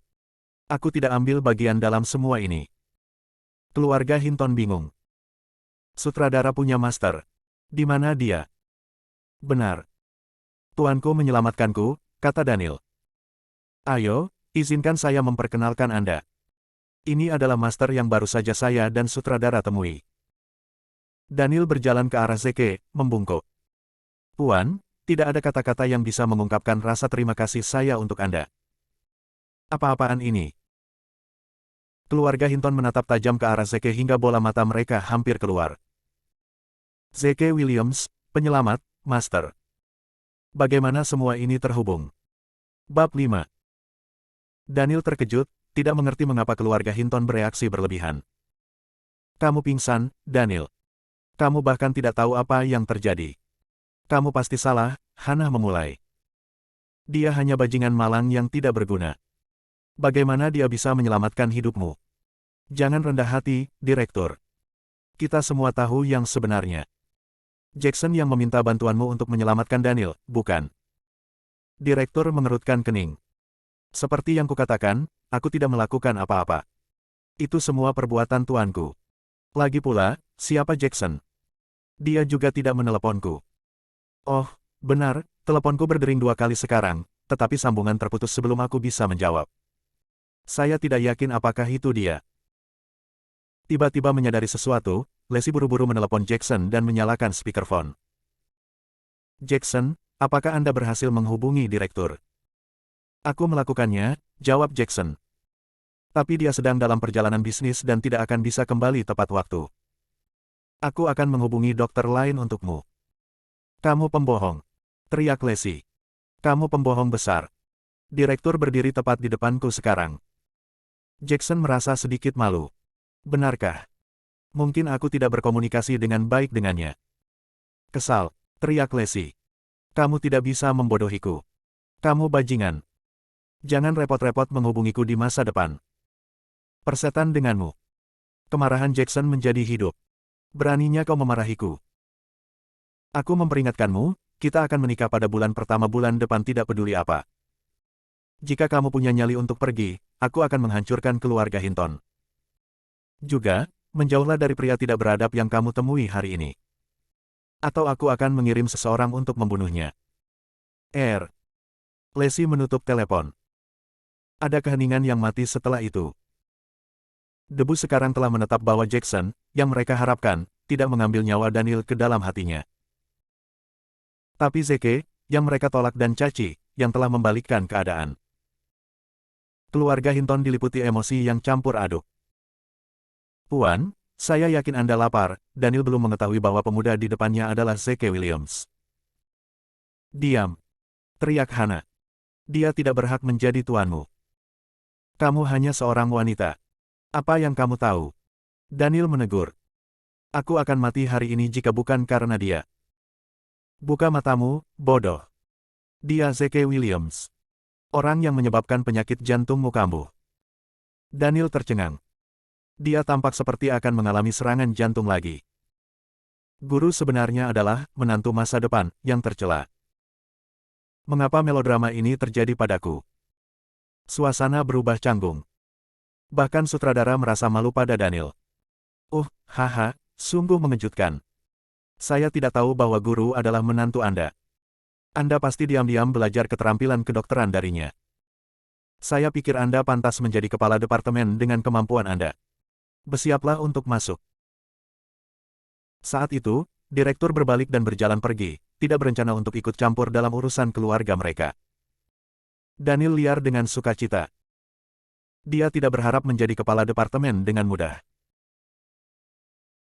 Aku tidak ambil bagian dalam semua ini. Keluarga Hinton bingung. Sutradara punya master. Di mana dia? Benar. Tuanku menyelamatkanku, kata Daniel. Ayo, izinkan saya memperkenalkan Anda. Ini adalah master yang baru saja saya dan sutradara temui. Daniel berjalan ke arah Zeke, membungkuk. Tuan, tidak ada kata-kata yang bisa mengungkapkan rasa terima kasih saya untuk Anda. Apa-apaan ini? Keluarga Hinton menatap tajam ke arah Zeke hingga bola mata mereka hampir keluar. Zeke Williams, penyelamat, master. Bagaimana semua ini terhubung? Bab 5. Daniel terkejut, tidak mengerti mengapa keluarga Hinton bereaksi berlebihan. Kamu pingsan, Daniel. Kamu bahkan tidak tahu apa yang terjadi. Kamu pasti salah, Hana memulai. Dia hanya bajingan malang yang tidak berguna. Bagaimana dia bisa menyelamatkan hidupmu? Jangan rendah hati, Direktur. Kita semua tahu yang sebenarnya. Jackson yang meminta bantuanmu untuk menyelamatkan Daniel, bukan? Direktur mengerutkan kening. Seperti yang kukatakan, aku tidak melakukan apa-apa. Itu semua perbuatan tuanku. Lagi pula, siapa Jackson? Dia juga tidak meneleponku. Oh, benar, teleponku berdering 2 kali sekarang, tetapi sambungan terputus sebelum aku bisa menjawab. Saya tidak yakin apakah itu dia. Tiba-tiba menyadari sesuatu, Leslie buru-buru menelepon Jackson dan menyalakan speakerphone. Jackson, apakah Anda berhasil menghubungi direktur? Aku melakukannya, jawab Jackson. Tapi dia sedang dalam perjalanan bisnis dan tidak akan bisa kembali tepat waktu. Aku akan menghubungi dokter lain untukmu. Kamu pembohong, teriak Leslie. Kamu pembohong besar. Direktur berdiri tepat di depanku sekarang. Jackson merasa sedikit malu. Benarkah? Mungkin aku tidak berkomunikasi dengan baik dengannya. Kesal, teriak Leslie. Kamu tidak bisa membodohiku. Kamu bajingan. Jangan repot-repot menghubungiku di masa depan. Persetan denganmu. Kemarahan Jackson menjadi hidup. Beraninya kau memarahiku. Aku memperingatkanmu, kita akan menikah pada bulan pertama bulan depan tidak peduli apa. Jika kamu punya nyali untuk pergi, aku akan menghancurkan keluarga Hinton. Juga, menjauhlah dari pria tidak beradab yang kamu temui hari ini. Atau aku akan mengirim seseorang untuk membunuhnya. Leslie menutup telepon. Ada keheningan yang mati setelah itu. Debu sekarang telah menetap bahwa Jackson, yang mereka harapkan, tidak mengambil nyawa Daniel ke dalam hatinya. Tapi Zeke, yang mereka tolak dan caci, yang telah membalikkan keadaan. Keluarga Hinton diliputi emosi yang campur aduk. Puan, saya yakin Anda lapar, Daniel belum mengetahui bahwa pemuda di depannya adalah Zeke Williams. Diam, teriak Hana. Dia tidak berhak menjadi tuanmu. Kamu hanya seorang wanita. Apa yang kamu tahu? Daniel menegur. Aku akan mati hari ini jika bukan karena dia. Buka matamu, bodoh. Dia Zeke Williams. Orang yang menyebabkan penyakit jantungmu kambuh. Daniel tercengang. Dia tampak seperti akan mengalami serangan jantung lagi. Guru sebenarnya adalah menantu masa depan yang tercela. Mengapa melodrama ini terjadi padaku? Suasana berubah canggung. Bahkan sutradara merasa malu pada Daniel. Haha, sungguh mengejutkan. Saya tidak tahu bahwa guru adalah menantu Anda. Anda pasti diam-diam belajar keterampilan kedokteran darinya. Saya pikir Anda pantas menjadi kepala departemen dengan kemampuan Anda. Bersiaplah untuk masuk. Saat itu, direktur berbalik dan berjalan pergi, tidak berencana untuk ikut campur dalam urusan keluarga mereka. Daniel liar dengan sukacita. Dia tidak berharap menjadi kepala departemen dengan mudah.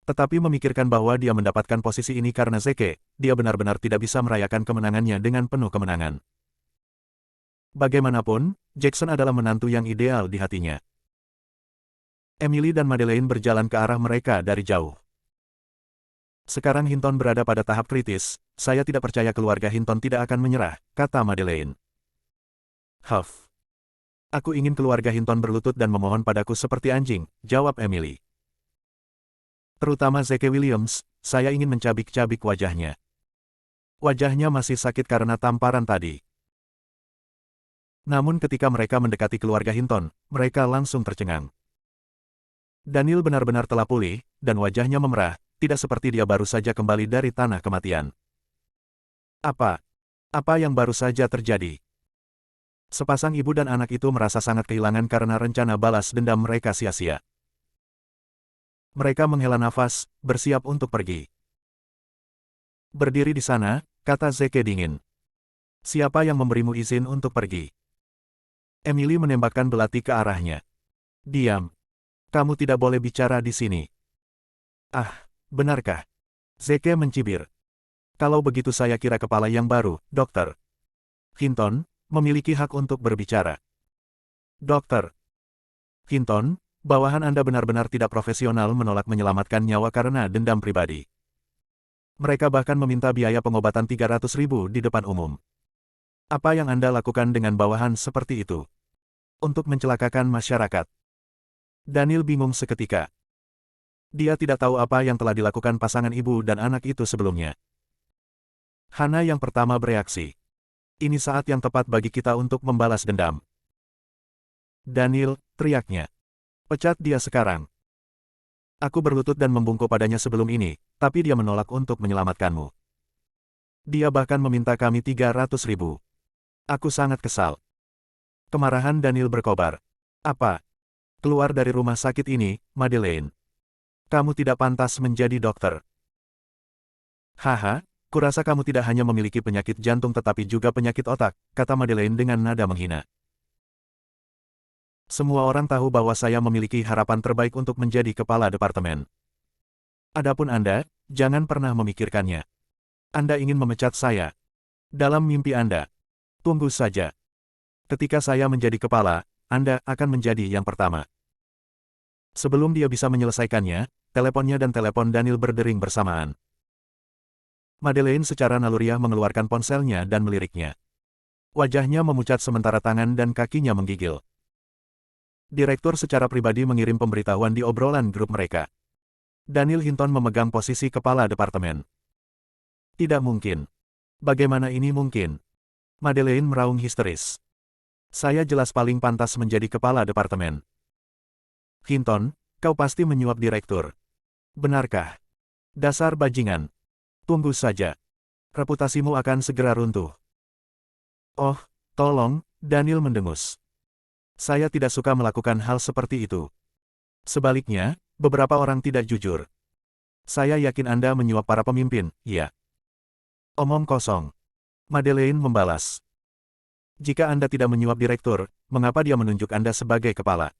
Tetapi memikirkan bahwa dia mendapatkan posisi ini karena Zeke, dia benar-benar tidak bisa merayakan kemenangannya dengan penuh kemenangan. Bagaimanapun, Jackson adalah menantu yang ideal di hatinya. Emily dan Madeleine berjalan ke arah mereka dari jauh. Sekarang Hinton berada pada tahap kritis, saya tidak percaya keluarga Hinton tidak akan menyerah, kata Madeleine. Huff. Aku ingin keluarga Hinton berlutut dan memohon padaku seperti anjing, jawab Emily. Terutama Zeke Williams, saya ingin mencabik-cabik wajahnya. Wajahnya masih sakit karena tamparan tadi. Namun ketika mereka mendekati keluarga Hinton, mereka langsung tercengang. Daniel benar-benar telah pulih, dan wajahnya memerah, tidak seperti dia baru saja kembali dari tanah kematian. Apa yang baru saja terjadi? Sepasang ibu dan anak itu merasa sangat kehilangan karena rencana balas dendam mereka sia-sia. Mereka menghela nafas, bersiap untuk pergi. Berdiri di sana, kata Zeke dingin. Siapa yang memberimu izin untuk pergi? Emily menembakkan belati ke arahnya. Diam. Kamu tidak boleh bicara di sini. Benarkah? Zeke mencibir. Kalau begitu saya kira kepala yang baru, dokter. Hinton, memiliki hak untuk berbicara. Dokter. Hinton, bawahan Anda benar-benar tidak profesional menolak menyelamatkan nyawa karena dendam pribadi. Mereka bahkan meminta biaya pengobatan 300.000 di depan umum. Apa yang Anda lakukan dengan bawahan seperti itu? Untuk mencelakakan masyarakat. Daniel bingung seketika. Dia tidak tahu apa yang telah dilakukan pasangan ibu dan anak itu sebelumnya. Hana yang pertama bereaksi. Ini saat yang tepat bagi kita untuk membalas dendam. Daniel, teriaknya. Pecat dia sekarang. Aku berlutut dan membungkuk padanya sebelum ini, tapi dia menolak untuk menyelamatkanmu. Dia bahkan meminta kami 300.000. Aku sangat kesal. Kemarahan Daniel berkobar. Apa? Keluar dari rumah sakit ini, Madeleine. Kamu tidak pantas menjadi dokter. Haha, kurasa kamu tidak hanya memiliki penyakit jantung tetapi juga penyakit otak, kata Madeleine dengan nada menghina. Semua orang tahu bahwa saya memiliki harapan terbaik untuk menjadi kepala departemen. Adapun Anda, jangan pernah memikirkannya. Anda ingin memecat saya. Dalam mimpi Anda. Tunggu saja. Ketika saya menjadi kepala, Anda akan menjadi yang pertama. Sebelum dia bisa menyelesaikannya, teleponnya dan telepon Daniel berdering bersamaan. Madeleine secara naluriah mengeluarkan ponselnya dan meliriknya. Wajahnya memucat sementara tangan dan kakinya menggigil. Direktur secara pribadi mengirim pemberitahuan di obrolan grup mereka. Daniel Hinton memegang posisi kepala departemen. Tidak mungkin. Bagaimana ini mungkin? Madeleine meraung histeris. Saya jelas paling pantas menjadi kepala departemen. Hinton, kau pasti menyuap direktur. Benarkah? Dasar bajingan. Tunggu saja. Reputasimu akan segera runtuh. Oh, tolong, Daniel mendengus. Saya tidak suka melakukan hal seperti itu. Sebaliknya, beberapa orang tidak jujur. Saya yakin Anda menyuap para pemimpin, iya. Omong kosong. Madeleine membalas. Jika Anda tidak menyuap direktur, mengapa dia menunjuk Anda sebagai kepala?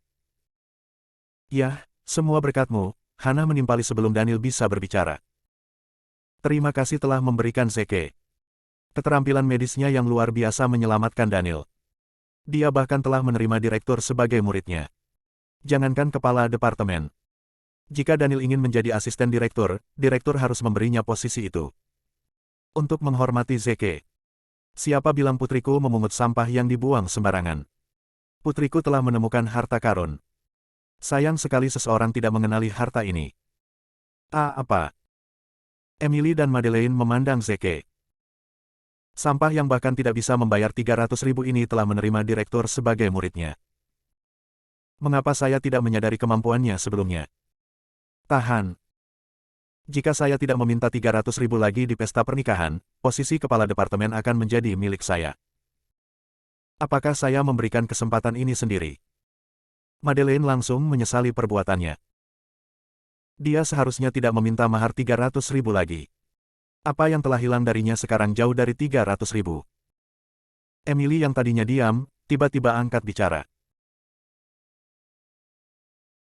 Yah, semua berkatmu, Hana menimpali sebelum Daniel bisa berbicara. Terima kasih telah memberikan Zeke. Keterampilan medisnya yang luar biasa menyelamatkan Daniel. Dia bahkan telah menerima direktur sebagai muridnya. Jangankan kepala departemen. Jika Daniel ingin menjadi asisten direktur, direktur harus memberinya posisi itu. Untuk menghormati Zeke. Siapa bilang putriku memungut sampah yang dibuang sembarangan? Putriku telah menemukan harta karun. Sayang sekali seseorang tidak mengenali harta ini. Apa? Emily dan Madeleine memandang Zeke. Sampah yang bahkan tidak bisa membayar 300.000 ini telah menerima direktur sebagai muridnya. Mengapa saya tidak menyadari kemampuannya sebelumnya? Tahan. Jika saya tidak meminta 300.000 lagi di pesta pernikahan, posisi kepala departemen akan menjadi milik saya. Apakah saya memberikan kesempatan ini sendiri? Madeleine langsung menyesali perbuatannya. Dia seharusnya tidak meminta mahar 300.000 lagi. Apa yang telah hilang darinya sekarang jauh dari 300.000. Emily yang tadinya diam, tiba-tiba angkat bicara.